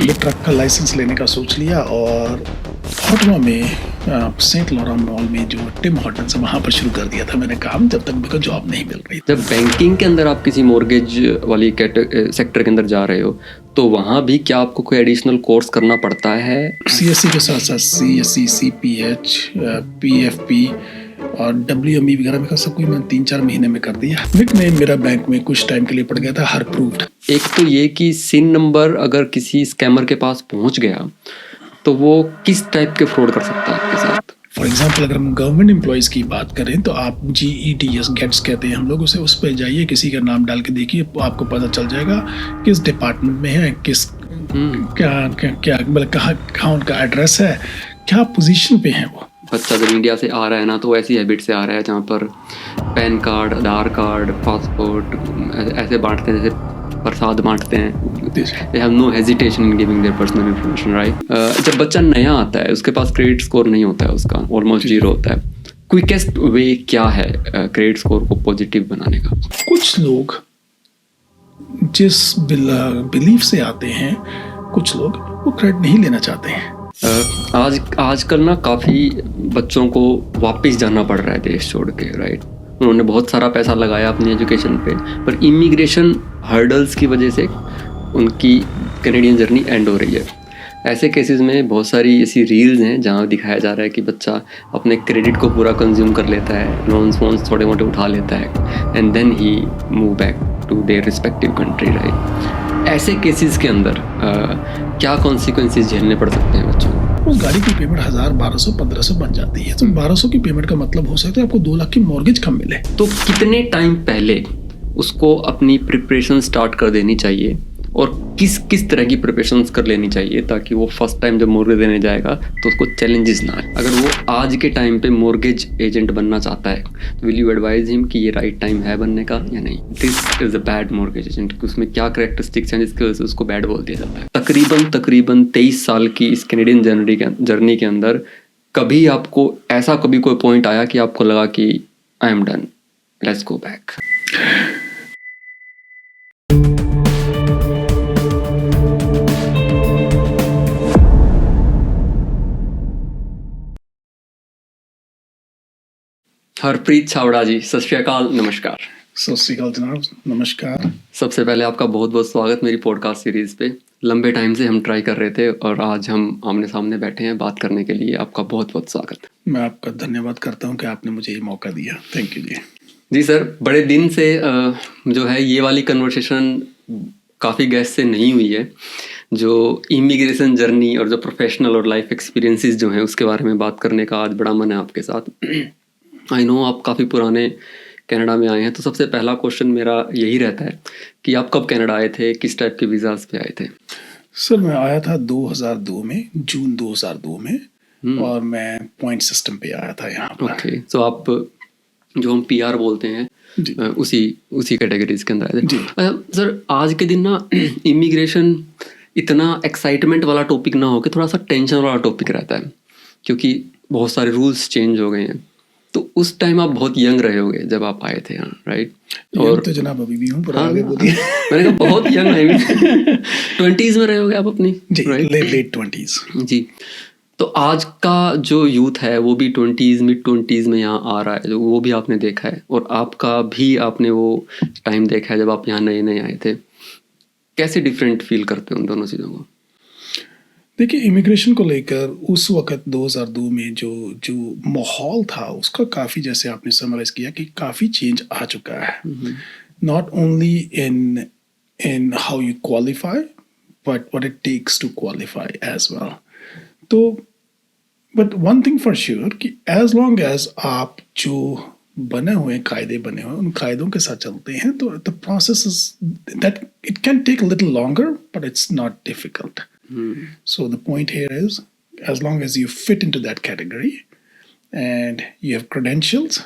मैंने ट्रक का लाइसेंस लेने का सोच लिया और ऑटवा में सेंट लॉरा मॉल में जो टिम हॉर्टन्स है वहाँ पर शुरू कर दिया था मैंने काम, जब तक मेरे को जॉब नहीं मिल रही। जब बैंकिंग के अंदर आप किसी मॉर्गेज वाली सेक्टर के अंदर जा रहे हो तो वहाँ भी क्या आपको कोई एडिशनल कोर्स करना पड़ता है? CSC के साथ साथ CSC, CPH, PFP और WME वगैरह में सब कुछ मैंने 3-4 महीने में कर दिया। विक में मेरा बैंक में कुछ टाइम के लिए पड़ गया था हर प्रूव्ड। एक तो ये कि सिन नंबर अगर किसी स्कैमर के पास पहुंच गया तो वो किस टाइप के फ्रॉड कर सकता है आपके साथ? फॉर एग्जाम्पल अगर हम गवर्नमेंट एम्प्लॉयज़ की बात करें तो आप GETS गेट्स कहते हैं हम लोग उसे, उस पर जाइए, किसी का नाम डाल के देखिए, आपको पता चल जाएगा किस डिपार्टमेंट में है, किस क्या मतलब कहाँ उनका एड्रेस है, क्या पोजीशन पे है वो। बच्चा जब इंडिया से आ रहा है ना तो ऐसी हैबिट से आ रहा है जहाँ पर PAN card, Aadhaar card, passport ऐसे बांटते हैं जैसे प्रसाद बांटते हैं। They have no hesitation in giving their personal information, right? जब बच्चा नया आता है उसके पास क्रेडिट स्कोर नहीं होता है, उसका ऑलमोस्ट 0 होता है। क्विकेस्ट वे क्या है क्रेडिट स्कोर को पॉजिटिव बनाने का? कुछ लोग जिस बिलीफ से आते हैं, कुछ लोग वो क्रेडिट नहीं लेना चाहते हैं। आजकल ना काफ़ी बच्चों को वापस जाना पड़ रहा है देश छोड़ के, राइट? उन्होंने बहुत सारा पैसा लगाया अपनी एजुकेशन पे, पर इमिग्रेशन हर्डल्स की वजह से उनकी कैनेडियन जर्नी एंड हो रही है। ऐसे केसेस में बहुत सारी ऐसी रील्स हैं जहाँ दिखाया जा रहा है कि बच्चा अपने क्रेडिट को पूरा कंज्यूम कर लेता है, लोन्स वोन्स थोड़े मोटे उठा लेता है and then he move back to their respective country, right? ऐसे केसेस के अंदर क्या कॉन्सिक्वेंसेस झेलने पड़ सकते हैं बच्चों को? उस गाड़ी की पेमेंट 1000, 1200, 1500 बन जाती है, तो 1200 की पेमेंट का मतलब हो सकता है आपको 2 लाख की मॉर्गेज कम मिले। तो कितने टाइम पहले उसको अपनी प्रिपरेशन स्टार्ट कर देनी चाहिए और किस किस तरह की प्रिपरेशंस कर लेनी चाहिए ताकि वो फर्स्ट टाइम जब मॉर्गेज देने जाएगा तो उसको चैलेंजेस ना आए? अगर वो आज के टाइम पे मॉर्गेज एजेंट बनना चाहता है तो विल यू एडवाइज हिम कि ये राइट टाइम है बनने का या नहीं? This is a bad mortgage agent, उसमें क्या कैरेक्टरिस्टिक्स हैं जिसकी वजह से उसको बैड बोल दिया जाता है? तकरीबन 23 साल की इस कैनेडियन जर्नी के अंदर कभी आपको ऐसा कभी कोई पॉइंट आया कि आपको लगा कि I am done, let's go back? Harpreet छावड़ा जी, सत श्री अकाल, नमस्कार। सत श्री अकाल जनाब, नमस्कार। सबसे पहले आपका बहुत बहुत स्वागत मेरी पॉडकास्ट सीरीज़ पे। लंबे टाइम से हम ट्राई कर रहे थे और आज हम आमने सामने बैठे हैं बात करने के लिए। आपका बहुत बहुत स्वागत। मैं आपका धन्यवाद करता हूं कि आपने मुझे ये मौका दिया। थैंक यू जी। जी सर, बड़े दिन से जो है ये वाली कन्वर्सेशन काफ़ी गेस्ट से नहीं हुई है, जो इमिग्रेशन जर्नी और जो प्रोफेशनल और लाइफ एक्सपीरियंसेस जो हैं उसके बारे में बात करने का आज बड़ा मन है आपके साथ। आई नो आप काफ़ी पुराने कनाडा में आए हैं, तो सबसे पहला क्वेश्चन मेरा यही रहता है कि आप कब कनाडा आए थे, किस टाइप के वीज़ाज पे आए थे? सर मैं आया था 2002 में, जून 2002 में, और मैं पॉइंट सिस्टम पे आया था यहाँ पर। ओके, तो आप जो हम PR बोलते हैं उसी कैटेगरीज के अंदर आए थे। सर आज के दिन ना इमिग्रेशन इतना एक्साइटमेंट वाला टॉपिक ना हो के थोड़ा सा टेंशन वाला टॉपिक रहता है, क्योंकि बहुत सारे रूल्स चेंज हो गए हैं। तो उस टाइम आप बहुत यंग रहे होगे जब आप आए थे यहाँ, राइट? और तो जनाब अभी भी हूँ, पर आगे बोलिए। मैंने कहा बहुत यंग है, 20s में रहे होगे आप अपनी, राइट? लेट 20s जी। तो आज का जो यूथ है वो भी 20s, मिड 20s में यहाँ आ रहा है, जो वो भी आपने देखा है, और आपका भी आपने वो टाइम देखा है जब आप यहाँ नए नए आए थे। कैसे डिफरेंट फील करते हो उन दोनों चीज़ों को? देखिए, इमिग्रेशन को लेकर उस वक्त 2002 में जो माहौल था उसका काफ़ी, जैसे आपने समराइज किया, कि काफ़ी चेंज आ चुका है। Not only in how you qualify but what it takes to qualify as well. तो but one thing for sure कि एज लॉन्ग एज आप जो बने हुए कायदे बने हुए उन कायदों के साथ चलते हैं तो the process is that it can take a little longer but it's not difficult. So the point here is, as long as you fit into that category and you have credentials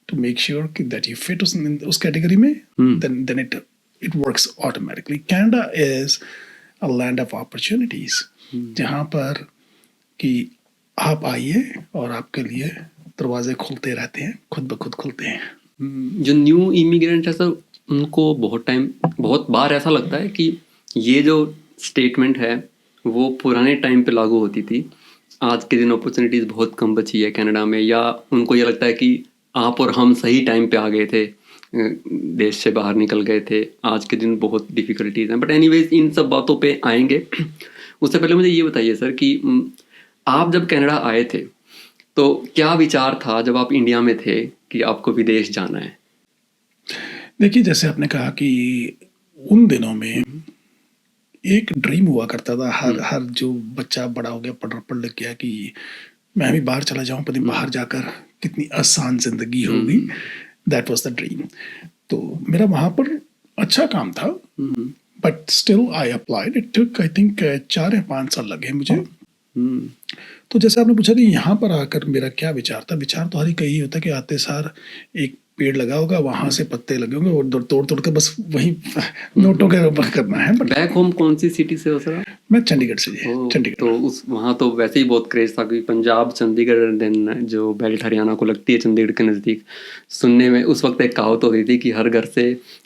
to make sure that you fit in उस category में, then it works automatically. Canada is a land of opportunities, जहाँ पर कि आप आइए और आपके लिए दरवाजे खुलते रहते हैं, खुद ब खुद खुलते हैं। जो न्यू इमिग्रेंट है सर, उनको बहुत बार ऐसा लगता है कि ये जो स्टेटमेंट है वो पुराने टाइम पे लागू होती थी, आज के दिन अपॉर्चुनिटीज़ बहुत कम बची है कनाडा में, या उनको ये लगता है कि आप और हम सही टाइम पे आ गए थे, देश से बाहर निकल गए थे, आज के दिन बहुत डिफ़िकल्टीज़ हैं। बट एनीवेज इन सब बातों पे आएंगे। उससे पहले मुझे ये बताइए सर कि आप जब कनाडा आए थे तो क्या विचार था जब आप इंडिया में थे कि आपको विदेश जाना है? देखिए, जैसे आपने कहा कि उन दिनों में एक ड्रीम हुआ करता था हर हर जो बच्चा बड़ा हो गया, पढ़ लिख गया कि मैं भी बाहर चला जाऊं, पता नहीं बाहर जाकर कितनी आसान जिंदगी होगी। That was the dream. तो मेरा वहां पर अच्छा काम था, but still I applied. It took I think 4 या 5 साल लगे मुझे। तो जैसे आपने पूछा कि यहाँ पर आकर मेरा क्या विचार था, विचार तो हर एक यही होता है कि आते सार एक पेड़ लगा होगा, वहां से पत्ते लगे होंगे और तोड़ तोड़ के बस वही नोटों के ऊपर करना है। बट बैक होम कौन सी सिटी से हो सर आप? मैं चंडीगढ़ से जी, ओह, चंडीगढ़। तो उस वहाँ तो वैसे ही बहुत क्रेज था, क्योंकि पंजाब चंडीगढ़ देन जो बेल्ट हरियाणा को लगती है चंडीगढ़ के नज़दीक। सुनने में उस वक्त एक कहावत होती थी कि हर घर से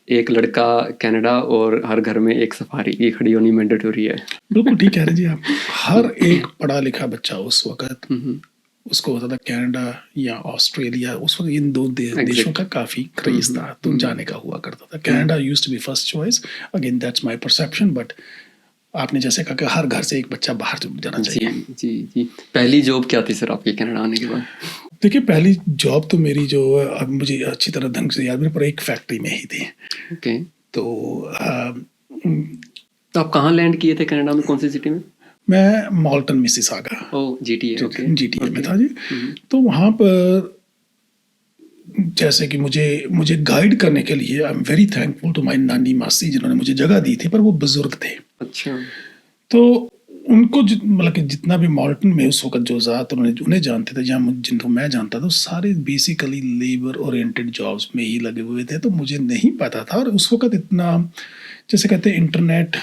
एक लड़का कनाडा और हर घर में एक सफारी, ये खड़ी होनी मैंडेटरी है। बिल्कुल ठीक कह रहे जी आप। हर एक पढ़ा लिखा बच्चा उस वक्त उसको होता था कनाडा या ऑस्ट्रेलिया, उस वक्त इन दो देशों का काफी क्रेज था, तो जाने का हुआ करता था। Canada used to be first choice, again that's my perception, but आपने जैसे कहा कि हर घर से एक बच्चा बाहर जाना चाहिए। जी जी। पहली जॉब क्या थी सर आपकी कनाडा आने के बाद? देखिए, पहली जॉब तो मेरी जो अब मुझे अच्छी तरह ढंग से याद नहीं, पर एक फैक्ट्री में ही थी। ओके। तो तो आप कहाँ लैंड किए थे कनाडा में, कौन सी सिटी में? मैं मॉल्टन मिसिसागा, ओह, जीटीए। ओके, जीटीए में था जी। तो वहाँ पर जैसे कि मुझे गाइड करने के लिए I am very thankful to my नानी मासी, जिन्होंने मुझे जगह दी थी, पर वो बुजुर्ग थे। अच्छा। तो उनको मतलब कि जितना भी मॉल्टन में उस वक्त जो ज़ात उन्हें जानते थे, जहाँ जिनको मैं जानता था, सारे बेसिकली लेबर ओरिएंटेड जॉब्स में ही लगे हुए थे। तो मुझे नहीं पता था, और उस वक्त इतना जैसे कहते हैं इंटरनेट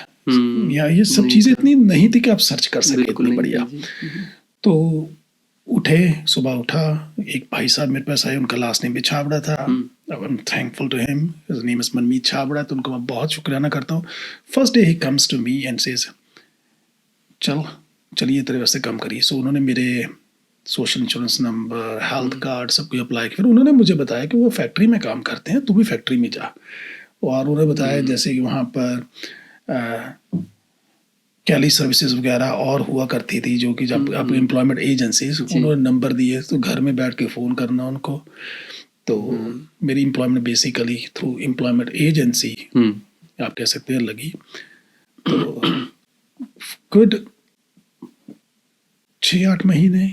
या ये सब चीज़ें इतनी नहीं थी कि आप सर्च कर सकें इतनी बढ़िया। तो उठे, सुबह उठा, एक भाई साहब मेरे पास आए, उनका लास्ट नेम भी छाबड़ा था। I am thankful to him, his name is Manmeet Chhabra. तो उनको मैं बहुत शुक्राना करता हूँ। फर्स्ट डे ही comes to me and says चलिए तेरे वास्ते काम करिए। सो उन्होंने मेरे social insurance number, health card सब कुछ अप्लाई किया। फिर उन्होंने मुझे बताया कि वो फैक्ट्री में काम करते हैं, तू भी फैक्ट्री में जा। और उन्होंने बताया जैसे कि वहाँ पर कैली सर्विसेज वगैरह और हुआ करती थी, जो कि जब आप एम्प्लॉयमेंट एजेंसीज, उन्होंने नंबर दिए तो घर में बैठ के फ़ोन करना उनको। तो मेरी employment basically through employment agency आप कह सकते हैं लगी। तो गुड 6-8 महीने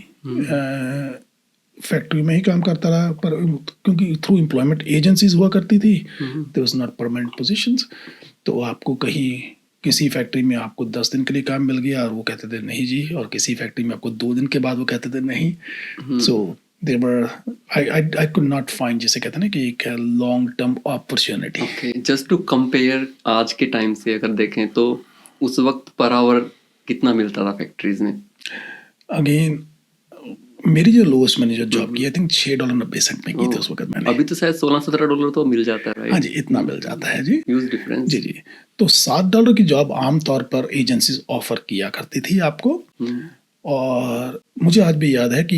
फैक्ट्री में ही काम करता रहा, पर क्योंकि थ्रू एम्प्लॉयमेंट एजेंसीज हुआ करती थी, there was not permanent positions. तो आपको कहीं किसी फैक्ट्री में आपको 10 दिन के लिए काम मिल गया और वो कहते थे नहीं जी, और किसी फैक्ट्री में आपको 2 दिन के बाद वो कहते थे नहीं। सो I could not find, जैसे कहते हैं ना कि एक long term opportunity. Okay, just to compare आज के टाइम से अगर देखें तो उस वक्त पर आवर कितना मिलता था फैक्ट्रीज में? अगेन मेरी जो लोएस्ट मैंने जो जॉब की, आई थिंक $6.90 में की थी उस वक्त मैंने। अभी तो शायद $16-17 तो मिल जाता है, हाँ जी, इतना मिल जाता है जी। Huge difference. जी जी। तो $7 की जॉब आमतौर पर एजेंसीज ऑफर किया करती थी आपको। और मुझे आज भी याद है कि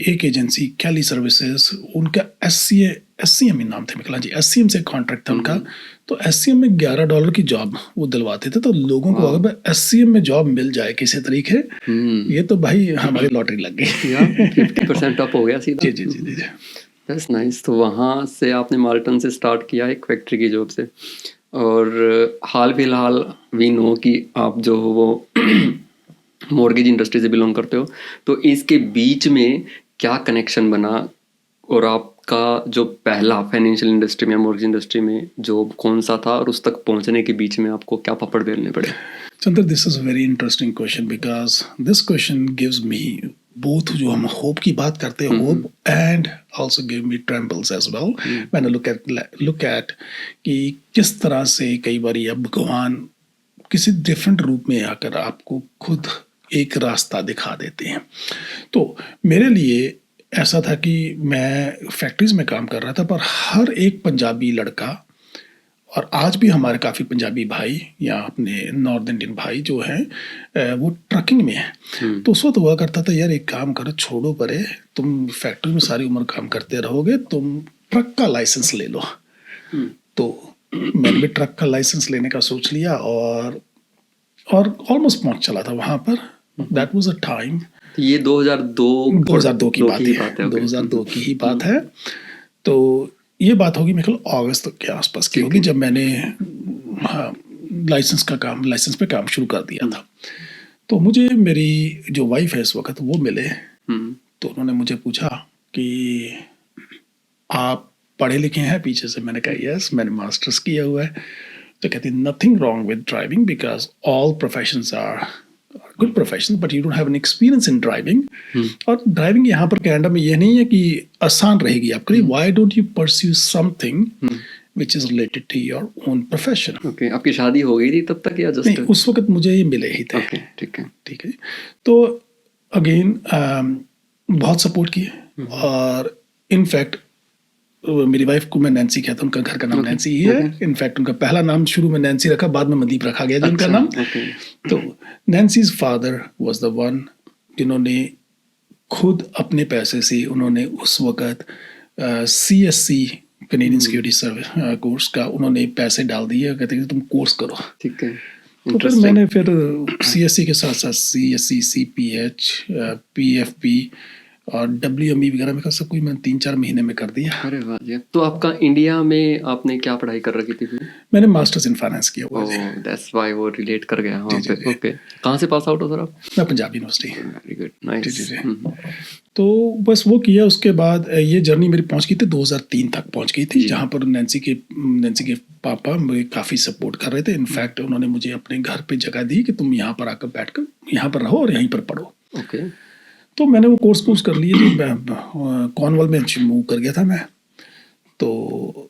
एक एजेंसी कैली सर्विसेज, उनका SCM ही नाम थे मिकला जी, SCM से कॉन्ट्रैक्ट था उनका। तो SCM में $11 की जॉब वो दिलवाते थे। तो लोगों को अगर SCM में जॉब मिल जाए किसी तरीके, ये तो भाई हमारी लॉटरी लग गई। 50% अप हो गया सीधा। जी जी जी जी। That's nice. तो वहाँ से आपने माल्टन से स्टार्ट किया एक फैक्ट्री की जॉब से, और हाल फिलहाल वी नो कि आप जो हो वो मॉर्गेज इंडस्ट्री से बिलोंग करते हो। तो इसके बीच में क्या कनेक्शन बना, और आपका जो पहला फाइनेंशियल इंडस्ट्री में, मॉर्गेज इंडस्ट्री में जॉब कौन सा था, और उस तक पहुंचने के बीच में आपको क्या पापड़ बेलने पड़े? Chandra, this is a very interesting question, because this question gives me both, जो हम होप की बात करते हैं, hope, and also give me trembles as well when I look at कि किस तरह से कई बार अब भगवान किसी डिफरेंट रूप में आकर आपको खुद एक रास्ता दिखा देते हैं। तो मेरे लिए ऐसा था कि मैं फैक्ट्रीज में काम कर रहा था, पर हर एक पंजाबी लड़का और आज भी हमारे काफ़ी पंजाबी भाई या अपने नॉर्थ इंडियन भाई जो हैं वो ट्रकिंग में हैं। तो उस वक्त हुआ करता था, यार एक काम करो, छोड़ो परे, तुम फैक्ट्री में सारी उम्र काम करते रहोगे, तुम ट्रक का लाइसेंस ले लो। तो मैंने भी ट्रक का लाइसेंस लेने का सोच लिया और ऑलमोस्ट पहुंच चला था वहाँ पर। That was a time. तो ये 2002 की बात है, 2002 की ही बात है। तो ये बात होगी मेरे ख्याल अगस्त के आसपास की होगी, जब मैंने लाइसेंस पे काम शुरू कर दिया था। तो मुझे मेरी जो वाइफ है इस वक्त वो मिले। तो उन्होंने मुझे पूछा कि आप पढ़े लिखे हैं पीछे से? मैंने कहा यस, मैंने मास्टर्स किया हुआ है। तो कहती nothing wrong with driving because all professions are good profession but you don't have an experience in driving. और ड्राइविंग यहाँ पर कनाडा में ये नहीं है कि आसान रहेगी आपके लिए। Why don't you pursue something which is related to your own profession. Okay, आपकी शादी हो गई थी तब तक या जस्ट? नहीं, उस वक्त मुझे ये मिले ही थे। ओके, ठीक है। तो अगेन बहुत सपोर्ट किए और इनफैक्ट मेरी वाइफ को मैं नैन्सी कहता हूँ, उनका घर का नाम नैन्सी ही है। इनफैक्ट उनका पहला नाम शुरू में नैन्सी रखा, बाद में मनदीप रखा गया जिनका नाम। तो नैन्सीज फादर वाज द वन जिन्होंने खुद अपने पैसे से उन्होंने उस वक्त CSC Canadian security service course का उन्होंने पैसे डाल दिए, कहते हैं तुम कोर्स करो। ठीक है। तो फिर मैंने फिर CSC के साथ साथ CSC, CPH, PFP और WME वगैरह में सब कुछ मैंने 3-4 महीने में कर दिया। अरे वाह जी। तो आपका इंडिया में आपने क्या पढ़ाई कर रखी थी फिर? मैंने मास्टर्स इन फाइनेंस किया हुआ है। दैट्स व्हाई वो रिलेट कर गया वहाँ पे। ओके, कहाँ से पास आउट हो सर आप? मैं Punjab university. Very good, nice. तो बस वो किया, उसके बाद ये जर्नी मेरी पहुंच गई थी 2003 तक पहुंच गई थी, जहाँ पर नैन्सी के पापा मुझे काफ़ी सपोर्ट कर रहे थे। इनफैक्ट उन्होंने मुझे अपने घर पे जगह दी कि तुम यहाँ पर आकर बैठकर यहाँ पर रहो और यहीं पर पढ़ो। ओके। तो मैंने वो कोर्स कर लिए जी। कॉर्नवॉल में मूव कर गया था मैं। तो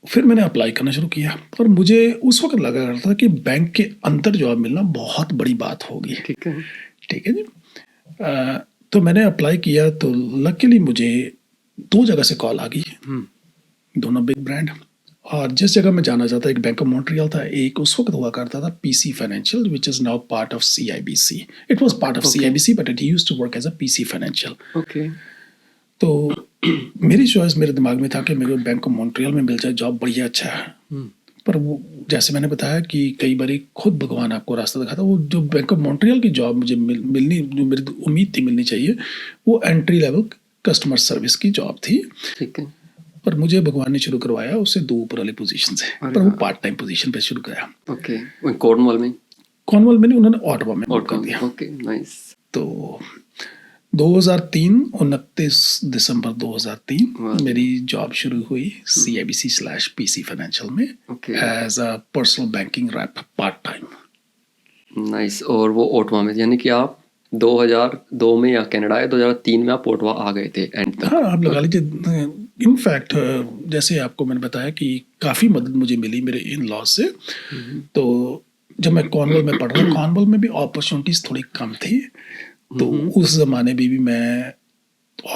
फिर मैंने अप्लाई करना शुरू किया और मुझे उस वक्त लगा करता था कि बैंक के अंदर जॉब मिलना बहुत बड़ी बात होगी। ठीक है जी। तो मैंने अप्लाई किया तो लकीली मुझे 2 जगह से कॉल आ गई, दोनों बिग ब्रांड। और जिस जगह मैं जाना चाहता, एक बैंक ऑफ मॉन्ट्रियल था, एक उस वक्त हुआ करता था PC financial which is now part of CIBC। It was part of CIBC but it used to work as a PC financial. Okay. तो मेरी चॉइस मेरे दिमाग में था कि मेरे को बैंक ऑफ मॉन्ट्रियल में मिल जाए जॉब, बढ़िया अच्छा है। पर वो जैसे मैंने बताया कि कई बार खुद भगवान आपको रास्ता दिखाता। वो जो बैंक ऑफ मॉन्ट्रियल की जॉब मुझे मिलनी, जो मेरी उम्मीद थी मिलनी चाहिए, वो एंट्री लेवल कस्टमर सर्विस की जॉब थी। ठीक है। पर मुझे भगवान ने शुरू करवाया उससे 2 ऊपर वाली पोजीशन से, पर वो पार्ट टाइम पोजीशन पे शुरू कराया। ओके। कॉर्नवॉल में नहीं, उन्होंने ऑटवा में कर दिया। Okay, nice. तो 29 दिसंबर 2003 मेरी जॉब शुरू हुई CIBC/PC फाइनेंशियल में as a personal banking rep part time. Nice. और वो ओटवा में, यानी कि आप 2002 में या कनाडा आए, 2003 में आप ओटवा आ गए थे एंड तक। हाँ, आप लगा लीजिए। इनफैक्ट जैसे आपको मैंने बताया कि काफ़ी मदद मुझे मिली मेरे इन लॉज से। तो जब मैं कॉर्नवॉल में पढ़ रहा था, कॉर्नवॉल में भी अपॉर्चुनिटीज़ थोड़ी कम थी। तो उस ज़माने में भी मैं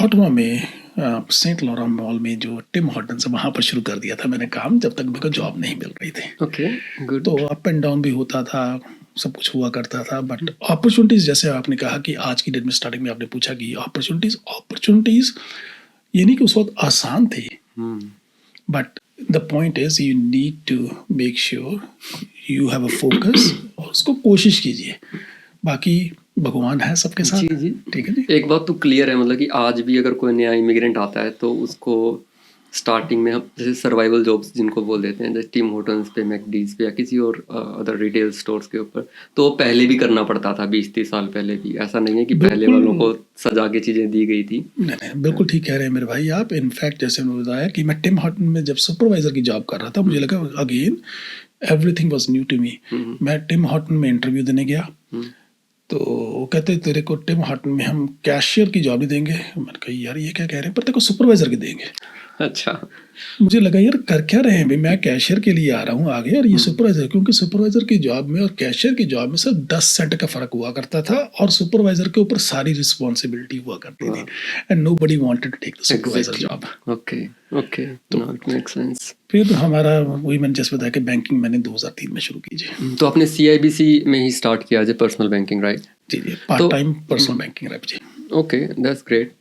ऑटवा में सेंट लॉरेंस मॉल में जो टिम हॉर्टन्स है वहाँ पर शुरू कर दिया था मैंने काम, जब तक मेरे को जॉब नहीं मिल रही थी। Okay, good. तो अप एंड डाउन भी होता था, सब कुछ हुआ करता था। बट अपॉर्चुनिटीज़, जैसे आपने कहा कि आज की डेट में स्टार्टिंग में आपने पूछा कि अपॉर्चुनिटीज़ ये नहीं कि उस वक्त आसान थी, but the point is you need to make sure you have a focus और उसको कोशिश कीजिए। बाकी भगवान है सबके साथ। जी। ठीक है जी। एक बात तो क्लियर है, मतलब कि आज भी अगर कोई नया इमिग्रेंट आता है तो उसको स्टार्टिंग में हम जैसे सर्वाइवल जॉब्स जिनको बोल देते हैं, जैसे टिम होटल्स पे, मैकडीज पे या किसी और अदर रिटेल स्टोर्स के ऊपर, तो पहले भी करना पड़ता था 20-30 साल पहले भी। ऐसा नहीं है कि पहले वालों को सजा के चीज़ें दी गई थी। नहीं, बिल्कुल ठीक कह रहे हैं मेरे भाई आप। इनफैक्ट जैसे मैंने बताया कि मैं टिम हॉटन में जब सुपरवाइजर की जॉब कर रहा था, मुझे लगा again everything was new to me. मैं टिम हॉटन में इंटरव्यू देने गया तो वो कहते तेरे को टिम हॉटन में हम कैशियर की जॉब ही देंगे। मैंने कहा यार ये क्या कह रहे हैं, पर तेरे को सुपरवाइजर की देंगे। अच्छा। मुझे लगा यार कर क्या रहे हैं भाई, मैं कैशियर के लिए आ रहा हूँ आगे और ये सुपरवाइजर, क्योंकि सुपरवाइजर की जॉब में और कैशियर की जॉब में सिर्फ 10 सेंट का फर्क हुआ करता था और सुपरवाइजर के ऊपर सारी रिस्पॉन्सिबिलिटी हुआ करती थी and nobody wanted to take the supervisor job. Okay okay, now it makes sense. फिर हमारा वही मैंने जैसे बताया कि बैंकिंग मैंने 2003 में शुरू की जी। तो आपने CIBC में ही स्टार्ट किया as a personal banking, right? जी जी, part time personal banking rep जी। Okay, that's great.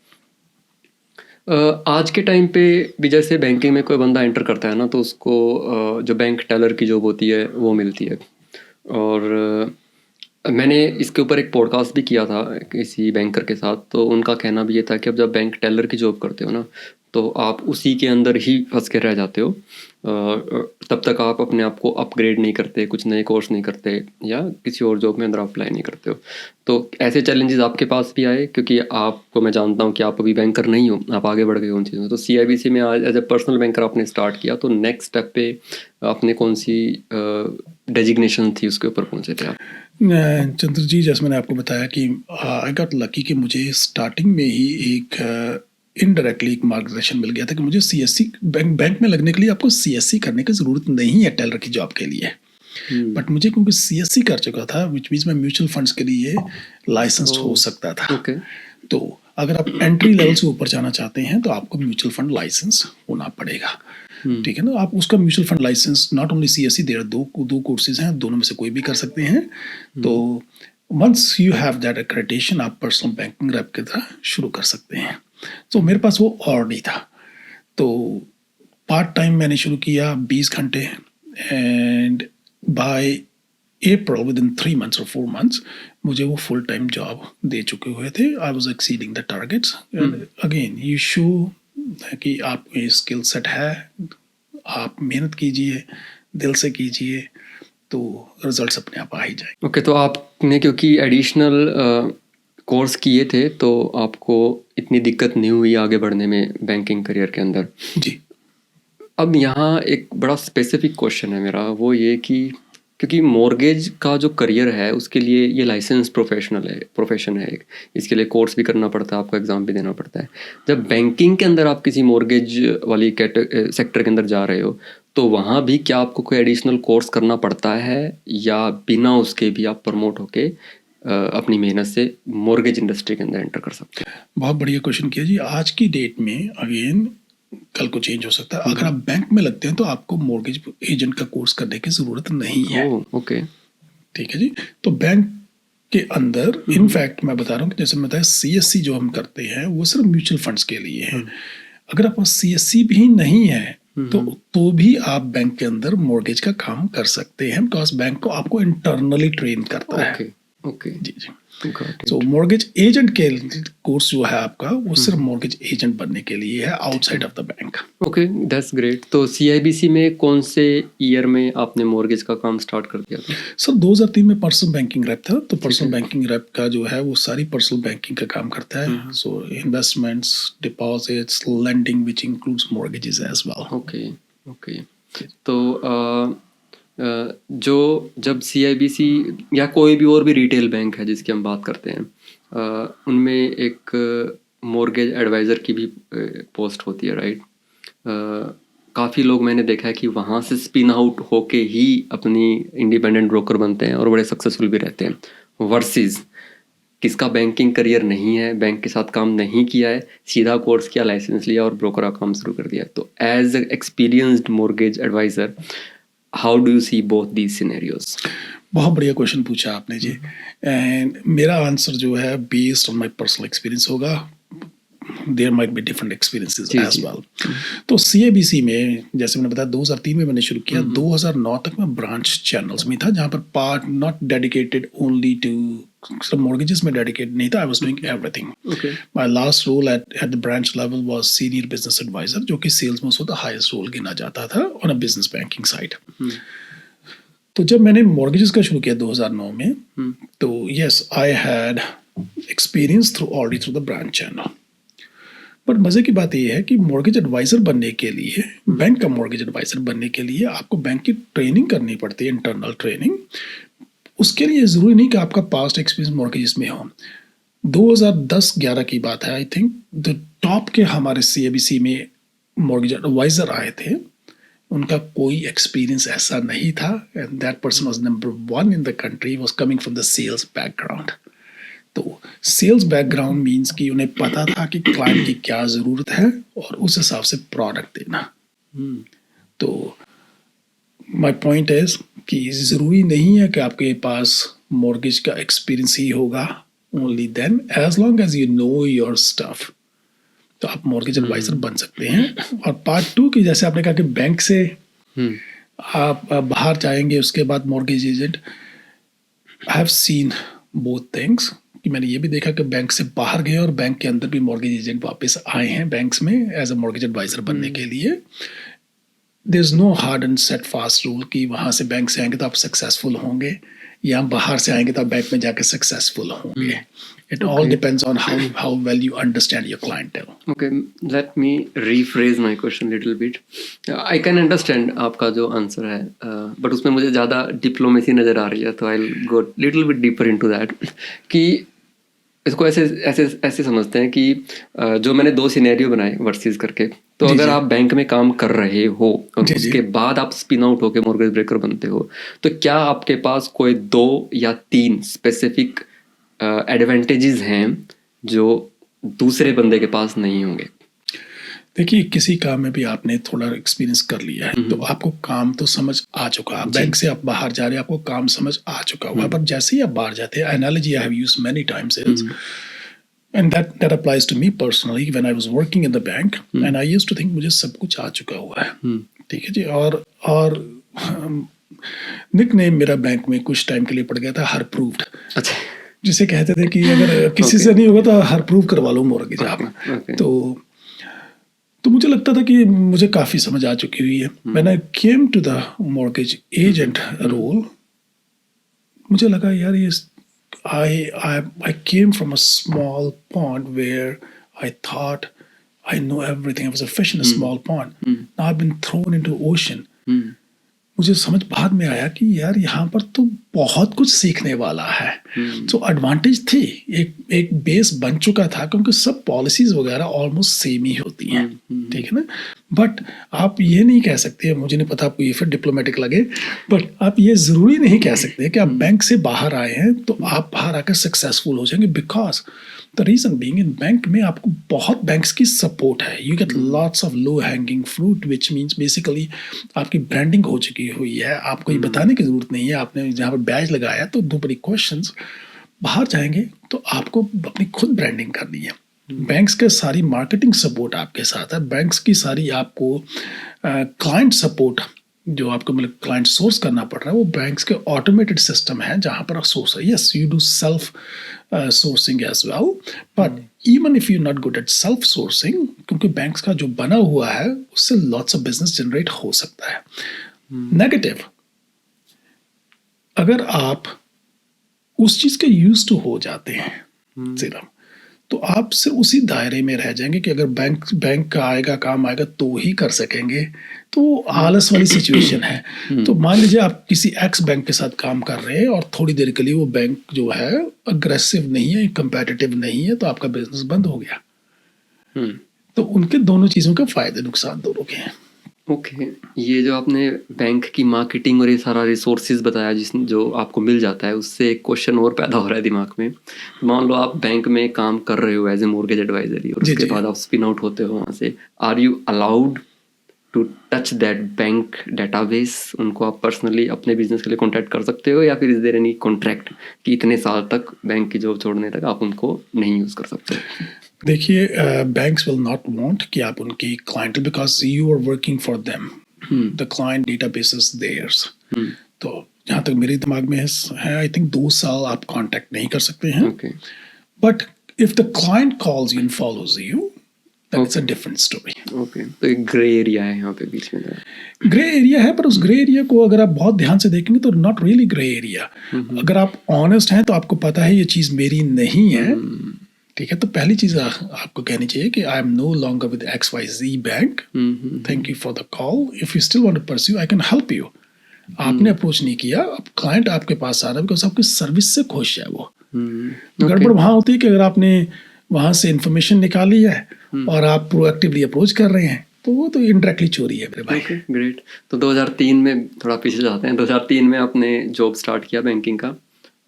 आज के टाइम पे भी जैसे बैंकिंग में कोई बंदा एंटर करता है ना, तो उसको जो बैंक टेलर की जॉब होती है वो मिलती है। और मैंने इसके ऊपर एक पॉडकास्ट भी किया था किसी बैंकर के साथ, तो उनका कहना भी ये था कि अब जब बैंक टेलर की जॉब करते हो ना, तो आप उसी के अंदर ही फंस के रह जाते हो। तब तक आप अपने आप को अपग्रेड नहीं करते, कुछ नए कोर्स नहीं करते, या किसी और जॉब में अंदर अप्लाई नहीं करते हो। तो ऐसे चैलेंजेस आपके पास भी आए? क्योंकि आपको मैं जानता हूँ कि आप अभी बैंकर नहीं हो, आप आगे बढ़ गए उन चीज़ों में। तो CIBC में आज एज ए पर्सनल बैंकर आपने स्टार्ट किया, तो नेक्स्ट स्टेप पे आपने कौन सी डेजिग्नेशन थी उसके ऊपर पहुँचे थे आप? चंद्र जी, जैसे मैंने आपको बताया कि आई गॉट लकी कि मुझे स्टार्टिंग में ही एक इनडायरेक्टली एक मार्गदर्शन मिल गया था कि मुझे CSC बैंक में लगने के लिए आपको CSC करने की ज़रूरत नहीं है टेलर की जॉब के लिए। बट मुझे क्योंकि CSC कर चुका था, विच मीन्स मैं म्यूचुअल फंड्स के लिए लाइसेंस्ड हो सकता था। ओके। तो अगर आप एंट्री लेवल से ऊपर जाना चाहते हैं तो आपको म्यूचुअल फंड लाइसेंस होना पड़ेगा। ठीक है ना, आप उसका mutual fund license not only CSC, there दो कोर्सेज हैं, दोनों में से कोई भी कर सकते हैं। तो once you have that accreditation आप पर्सनल बैंकिंग रैप की तरह शुरू कर सकते हैं। तो मेरे पास वो ऑलरेडी था। तो पार्ट टाइम मैंने शुरू किया 20 घंटे and by April with in 3 months और 4 months मुझे वो फुल टाइम जॉब दे चुके हुए थे। I was exceeding the targets. Again you show कि आप में स्किल सेट है, आप मेहनत कीजिए, दिल से कीजिए, तो रिजल्ट्स अपने आप आ ही जाए। ओके, तो आपने क्योंकि एडिशनल कोर्स किए थे, तो आपको इतनी दिक्कत नहीं हुई आगे बढ़ने में बैंकिंग करियर के अंदर। जी। अब यहाँ एक बड़ा स्पेसिफिक क्वेश्चन है मेरा, वो ये कि क्योंकि मॉर्गेज का जो करियर है उसके लिए ये लाइसेंस प्रोफेशन है एक, इसके लिए कोर्स भी करना पड़ता है, आपको एग्ज़ाम भी देना पड़ता है। जब बैंकिंग के अंदर आप किसी मॉर्गेज वाली सेक्टर के अंदर जा रहे हो, तो वहाँ भी क्या आपको कोई एडिशनल कोर्स करना पड़ता है, या बिना उसके भी आप प्रमोट होके अपनी मेहनत से मॉर्गेज इंडस्ट्री के अंदर एंटर कर सकते हैं? बहुत बढ़िया क्वेश्चन किया जी। आज की डेट में अगेन कल को चेंज हो सकता है। अगर आप बैंक में लगते हैं तो आपको मॉर्गेज एजेंट का कोर्स करने की ज़रूरत नहीं है। ओके, ठीक है जी। तो बैंक के अंदर इनफैक्ट मैं बता रहा हूँ कि जैसे मैं बताया CSC जो हम करते हैं वो सिर्फ म्यूचुअल फंड्स के लिए है। अगर आपको CSC भी नहीं है तो भी आप बैंक के अंदर मॉर्गेज का काम कर सकते हैं, बिकॉज बैंक को आपको इंटरनली ट्रेन करता है। ओके ओके, जी जी। तो मॉर्गेज एजेंट के कोर्स जो है आपका वो सिर्फ मॉर्गेज एजेंट बनने के लिए है outside of the bank. Okay, that's great. तो CIBC में कौन से ईयर में आपने मॉर्गेज का काम स्टार्ट कर दिया था? सर 2003 में पर्सनल बैंकिंग रैप था। तो पर्सनल बैंकिंग रैप का जो है वो सारी पर्सनल बैंकिंग का काम करता है। So investments, deposits, lending which includes mortgages as well. Okay okay. तो जो जब CIBC या कोई भी और भी रिटेल बैंक है जिसकी हम बात करते हैं, उनमें एक मॉर्गेज एडवाइज़र की भी पोस्ट होती है, राइट? काफ़ी लोग मैंने देखा है कि वहाँ से स्पिन आउट होके ही अपनी इंडिपेंडेंट ब्रोकर बनते हैं और बड़े सक्सेसफुल भी रहते हैं, वर्सेस किसका बैंकिंग करियर नहीं है, बैंक के साथ काम नहीं किया है, सीधा कोर्स किया, लाइसेंस लिया और ब्रोकर का काम शुरू कर दिया। तो as a experienced mortgage advisor, how do you see both these scenarios? बहुत बढ़िया क्वेश्चन पूछा आपने जी। एंड मेरा आंसर जो है based on my personal experience होगा। There might be different experiences as well. तो CIBC में जैसे मैंने बताया 2003 में मैंने शुरू किया। 2009 तक मैं ब्रांच चैनल्स में था, जहाँ पर part not dedicated only to mortgages में डेडिकेटेड नहीं था। I was doing everything. My last role at the branch level was senior business advisor, जो कि सेल्स में उसको द हाईएस्ट रोल गिना जाता था on a business banking side. तो जब मैंने मॉर्गेजेस का शुरू किया 2009 में, तो yes I had experience already through the branch channel. But मज़े की बात यह है कि मॉर्गेज एडवाइज़र बनने के लिए, बैंक का मॉर्गेज एडवाइज़र बनने के लिए आपको बैंक की ट्रेनिंग करनी पड़ती है, इंटरनल ट्रेनिंग। उसके लिए ज़रूरी नहीं कि आपका पास्ट एक्सपीरियंस मॉर्गेजेस में हो। 2010-11 की बात है, आई थिंक द टॉप के हमारे CIBC में मॉर्गेज एडवाइजर आए थे, उनका कोई एक्सपीरियंस ऐसा नहीं था, and that person was number 1 in the country, was coming from the sales background. तो सेल्स बैकग्राउंड मीन्स कि उन्हें पता था कि क्लाइंट की क्या ज़रूरत है और उस हिसाब से प्रोडक्ट देना। तो माय पॉइंट इज कि ज़रूरी नहीं है कि आपके पास मॉर्गेज का एक्सपीरियंस ही होगा, only then as long as you know your stuff तो आप मॉर्गेज एडवाइजर बन सकते हैं। और पार्ट 2 की जैसे आपने कहा कि बैंक से आप बाहर जाएंगे उसके बाद mortgage agent, I have seen both things कि मैंने ये भी देखा कि बैंक से बाहर गए और बैंक के अंदर भी मॉर्गेज एजेंट वापस आए हैं बैंक्स में एज अ मॉर्गेज एडवाइजर बनने के लिए। There is no hard and set fast rule कि वहाँ से बैंक से आएंगे तो आप सक्सेसफुल होंगे या बाहर से आएंगे तो आप बैंक में जाकर सक्सेसफुल होंगे। It all depends on how well you understand your clientele. Okay, let me rephrase my question a little bit. I can understand आपका जो आंसर है, बट उसमें मुझे ज़्यादा डिप्लोमेसी नज़र आ रही है, तो I'll go little bit deeper into that. कि इसको ऐसे समझते हैं कि जो मैंने 2 सिनेरियो बनाए वर्सेस करके, तो अगर आप बैंक में काम कर रहे हो और उसके बाद आप स्पिन आउट होकर मॉर्गेज ब्रोकर बनते हो, तो क्या आपके पास कोई 2 या 3 स्पेसिफिक एडवांटेजेस हैं जो दूसरे बंदे के पास नहीं होंगे? देखिए, किसी काम में भी आपने थोड़ा एक्सपीरियंस कर लिया है तो आपको काम तो समझ आ चुका है। बैंक से आप बाहर जा रहे हैं, आपको काम समझ आ चुका हुआ है, पर जैसे ही आप बाहर जाते हैं, analogy I have used many times is, and that applies to me personally when I was working in the bank and I used to think मुझे सब कुछ आ चुका हुआ है, ठीक है जी। और निकनेम मेरा बैंक में कुछ टाइम के लिए पड़ गया था हरप्रूव्ड। अच्छा, जिसे कहते थे कि अगर किसी से नहीं होगा तो हर प्रूव करवा लो मॉर्गेज आप। तो मुझे लगता था कि मुझे काफ़ी समझ आ चुकी हुई है। When I came to the mortgage agent role, मुझे लगा यार ये I came from a small pond where I thought I know everything. I was a fish in a small pond. Now I've been thrown into ocean. मुझे समझ बाद में आया कि यार यहाँ पर तो बहुत कुछ सीखने वाला है। तो एडवांटेज थी, एक बेस बन चुका था क्योंकि सब पॉलिसीज वगैरह ऑलमोस्ट सेम ही होती हैं, ठीक है ना। बट आप ये नहीं कह सकते, मुझे नहीं पता आपको ये फिर डिप्लोमेटिक लगे, बट आप ये ज़रूरी नहीं कह सकते कि आप बैंक से बाहर आए हैं तो आप बाहर आकर सक्सेसफुल हो जाएंगे, because the reason being in bank में आपको बहुत बैंक्स की सपोर्ट है। You get lots of low hanging fruit which means basically आपकी ब्रांडिंग हो चुकी हुई है, आपको ये बताने की ज़रूरत नहीं है, आपने जहाँ पर बैच लगाया तो दो बड़ी क्वेश्चंस। बाहर जाएंगे तो आपको अपनी खुद ब्रांडिंग करनी है। बैंक्स के सारी मार्केटिंग सपोर्ट आपके साथ है, बैंक्स की सारी आपको क्लाइंट सपोर्ट जो आपको मतलब क्लाइंट सोर्स करना पड़ रहा है वो बैंक्स के ऑटोमेटेड सिस्टम है जहाँ पर आप सोर्स है। Yes, you do self sourcing as well, but even if you not good at self sourcing, क्योंकि बैंक्स का जो बना हुआ है उससे लॉट्स ऑफ बिजनेस जनरेट हो सकता है। नेगेटिव, अगर आप उस चीज़ के यूज टू हो जाते हैं सिर्फ, तो आप सिर्फ उसी दायरे में रह जाएंगे कि अगर बैंक का आएगा काम आएगा तो ही कर सकेंगे, तो आलस वाली सिचुएशन है। तो मान लीजिए आप किसी एक्स बैंक के साथ काम कर रहे हैं और थोड़ी देर के लिए वो बैंक जो है अग्रेसिव नहीं है, कंपेटिटिव नहीं है, तो आपका बिजनेस बंद हो गया। तो उनके दोनों चीज़ों के फायदे नुकसान दोनों के हैं। ओके, ये जो आपने बैंक की मार्केटिंग और ये सारा रिसोर्सेज बताया जो आपको मिल जाता है, उससे एक क्वेश्चन और पैदा हो रहा है दिमाग में। मान लो आप बैंक में काम कर रहे हो एज ए मॉर्गेज एडवाइजरी और उसके बाद आप स्पिन आउट होते हो वहाँ से, are you allowed to touch that bank database? उनको आप पर्सनली अपने बिजनेस के लिए कॉन्टैक्ट कर सकते हो, या फिर इज देयर एनी कॉन्ट्रैक्ट कि इतने साल तक बैंक की जॉब छोड़ने तक आप उनको नहीं यूज़ कर सकते? देखिए, बैंक्स विल नॉट वांट कि आप उनकी client, because you are working for them, the client database is theirs. तो जहाँ तक मेरे दिमाग में है, आई थिंक 2 साल आप कांटेक्ट नहीं कर सकते हैं। But if the client calls you and follows you, that's a different story. Okay, तो एक ग्रे एरिया है यहाँ पे बीच में। ग्रे एरिया है, पर उस ग्रे एरिया को अगर आप बहुत ध्यान से देखेंगे तो नॉट रियली ग्रे एरिया। अगर आप ऑनेस्ट हैं तो आपको पता है ये चीज़ मेरी नहीं है, ठीक है। तो पहली चीज़ आपको कहनी चाहिए कि I am no longer with XYZ bank, thank you for the call, if you still want to pursue I can help you. आपने अप्रोच नहीं किया, अब क्लाइंट आपके पास आ रहा है बिकॉज आपकी सर्विस से खुश है वो। गड़बड़ वहाँ होती है कि अगर आपने वहाँ से इंफॉर्मेशन निकाली है और आप प्रोएक्टिवली अप्रोच कर रहे हैं तो वो तो इनडायरेक्टली चोरी है मेरे भाई। Okay great. तो 2003 में, थोड़ा पीछे जाते हैं, 2003 में आपने जॉब स्टार्ट किया बैंकिंग का,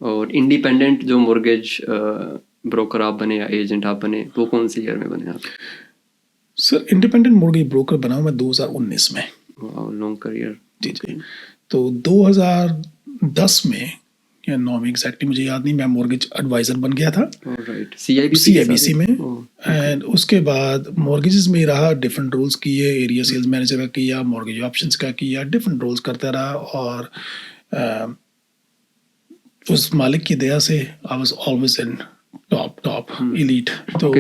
और इंडिपेंडेंट जो मॉर्गेज ब्रोकर आप बने या एजेंट आप बने, वो कौन सी ईयर में बने आप? सर इंडिपेंडेंट मॉर्गेज ब्रोकर बना हूं मैं 2019 में। Long career. जी जी। तो 2010 में या 9 में एग्जैक्टली मुझे याद नहीं, मैं मॉर्गेज एडवाइजर बन गया था राइट, सीआईबीसी CIBC में। एंड उसके बाद मॉर्गेजेस में ही रहा, डिफरेंट रोल्स किए, एरिया सेल्स मैनेजर का किया, मॉर्गेज ऑप्शंस का किया, डिफरेंट रोल्स करता रहा। और उस मालिक की दया से I was always in top elite. तो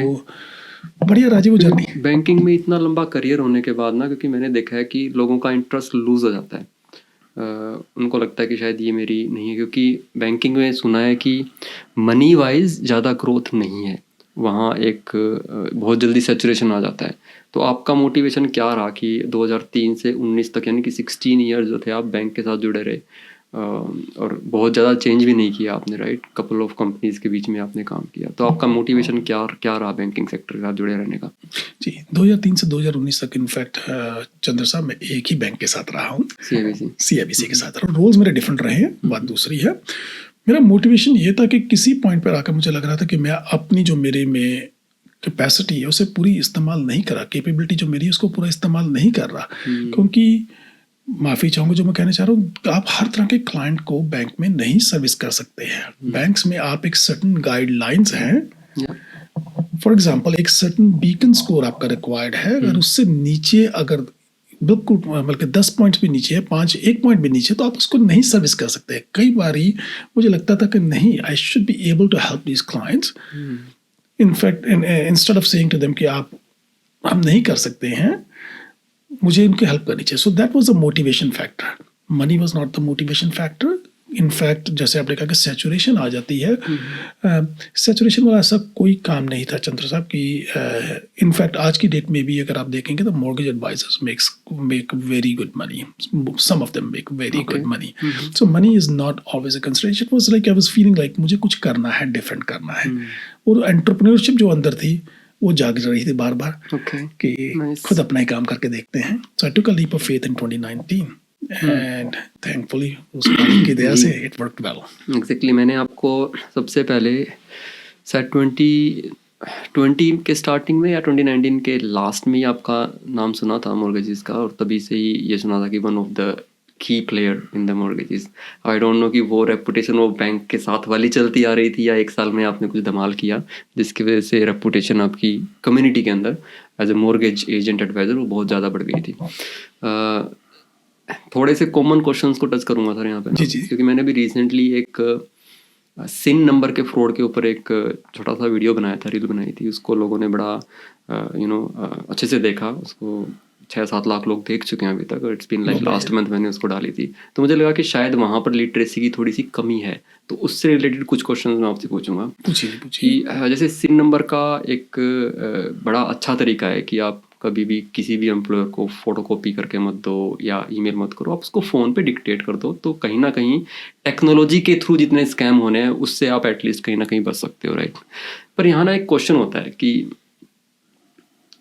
बढ़िया राजी वो जर्नी। बैंकिंग में इतना लंबा करियर होने के बाद ना, क्योंकि मैंने देखा है कि लोगों का इंटरेस्ट लूज हो जाता है, उनको लगता है कि शायद ये मेरी नहीं है, क्योंकि बैंकिंग में सुना है कि मनी वाइज ज़्यादा ग्रोथ नहीं है वहाँ, एक बहुत जल्दी सैचुरेशन आ जाता है। तो आपका मोटिवेशन क्या रहा कि 2003 से 19 तक, यानी कि 16 ईयर्स जो थे आप बैंक के साथ जुड़े रहे, और बहुत ज़्यादा चेंज भी नहीं किया आपने, राइट? कपल ऑफ कंपनीज के बीच में आपने काम किया, तो आपका मोटिवेशन क्या रहा बैंकिंग सेक्टर के साथ जुड़े रहने का? जी 2003 से 2019 तक इनफैक्ट चंद्र साहब मैं एक ही बैंक के साथ रहा हूँ, CIBC के साथ रहा हूँ। रोल्स मेरे डिफरेंट रहे हैं, बात दूसरी है। मेरा मोटिवेशन ये था कि किसी पॉइंट पर आकर मुझे लग रहा था कि मैं अपनी जो मेरे में कैपेसिटी है उसे पूरी इस्तेमाल नहीं करा, कैपेबिलिटी जो मेरी है उसको पूरा इस्तेमाल नहीं कर रहा। क्योंकि माफ़ी चाहूँगा जो मैं कहना चाह रहा हूँ, आप हर तरह के क्लाइंट को बैंक में नहीं सर्विस कर सकते हैं। बैंक्स में आप एक सर्टन गाइडलाइंस हैं, फॉर एग्जांपल एक सर्टन बीकन स्कोर आपका रिक्वायर्ड है, अगर उससे नीचे, अगर बिल्कुल बल्कि 10 पॉइंट्स भी नीचे है, 1 पॉइंट भी नीचे, तो आप उसको नहीं सर्विस कर सकते। कई बारी मुझे लगता था कि नहीं, I should be able to help these clients, in fact instead of saying to them कि आप, हम नहीं कर सकते हैं, मुझे उनकी हेल्प करनी चाहिए। So that was the motivation factor. Money was not the motivation factor. In fact जैसे आपने कहा कि सैचुरेशन आ जाती है, सैचुरेशन वाला ऐसा कोई काम नहीं था चंद्र साहब की। इनफैक्ट आज की डेट में भी अगर आप देखेंगे तो mortgage advisors make very good money, some of them make very good money. So money is not always a consideration. It was like I was feeling like मुझे कुछ करना है, डिफरेंट करना है। और एंटरप्रेन्योरशिप जो अंदर थी वो जाग रही थी बार बार कि खुद अपना ही काम करके देखते हैं। So I took a leap of faith in 2019 and thankfully उस मालिक की दया से इट वर्कड वेल। एग्जैक्टली। मैंने आपको सबसे पहले शायद 2020 के स्टार्टिंग में या 2019 के लास्ट में ही आपका नाम सुना था मॉर्गेजेस का, और तभी से ही ये सुना था कि one of the key player in the mortgages. I don't know कि वो रेपुटेशन वो बैंक के साथ वाली चलती आ रही थी या एक साल में आपने कुछ धमाल किया जिसकी वजह से रेपुटेशन आपकी कम्युनिटी के अंदर as a mortgage agent advisor वो बहुत ज़्यादा बढ़ गई थी। थोड़े से कॉमन क्वेश्चंस को टच करूंगा सर यहाँ पे ना, क्योंकि मैंने भी रिसेंटली एक सिन नंबर के फ्रॉड के ऊपर एक छोटा सा वीडियो बनाया था, रील बनाई थी, उसको लोगों ने बड़ा अच्छे से देखा, उसको 6-7 लाख लोग देख चुके हैं अभी तक, और it's been like last month मैंने उसको डाली थी। तो मुझे लगा कि शायद वहाँ पर लिटरेसी की थोड़ी सी कमी है, तो उससे रिलेटेड कुछ क्वेश्चन मैं आपसे पूछूंगा। पूछिए। जैसे सिन नंबर का एक बड़ा अच्छा तरीका है कि आप कभी भी किसी भी एम्प्लॉयर को फोटोकॉपी करके मत दो या ईमेल मत करो, आप उसको फ़ोन पे डिक्टेट कर दो। तो कहीं ना कहीं टेक्नोलॉजी के थ्रू जितने स्कैम होने हैं उससे आप एटलीस्ट कहीं ना कहीं बच सकते हो, राइट? पर यहाँ ना एक क्वेश्चन होता है कि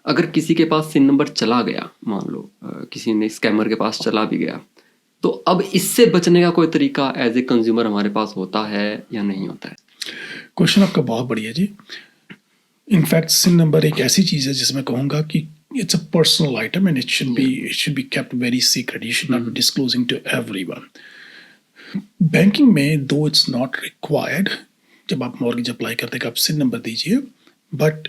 अगर किसी के पास सिन नंबर चला गया, मान लो किसी ने स्कैमर के पास चला भी गया, तो अब इससे बचने का कोई तरीका एज ए कंज्यूमर हमारे पास होता है या नहीं होता है? क्वेश्चन आपका बहुत बढ़िया जी। इनफैक्ट सिन नंबर एक ऐसी चीज़ है जिसमें कहूँगा कि it's a personal item and it should be kept very secret. You should not be disclosing to everyone. Banking में दो इट्स नॉट रिक्वायर्ड, जब आप मॉर्गेज अप्लाई करते हैं आप सिन नंबर दीजिए, बट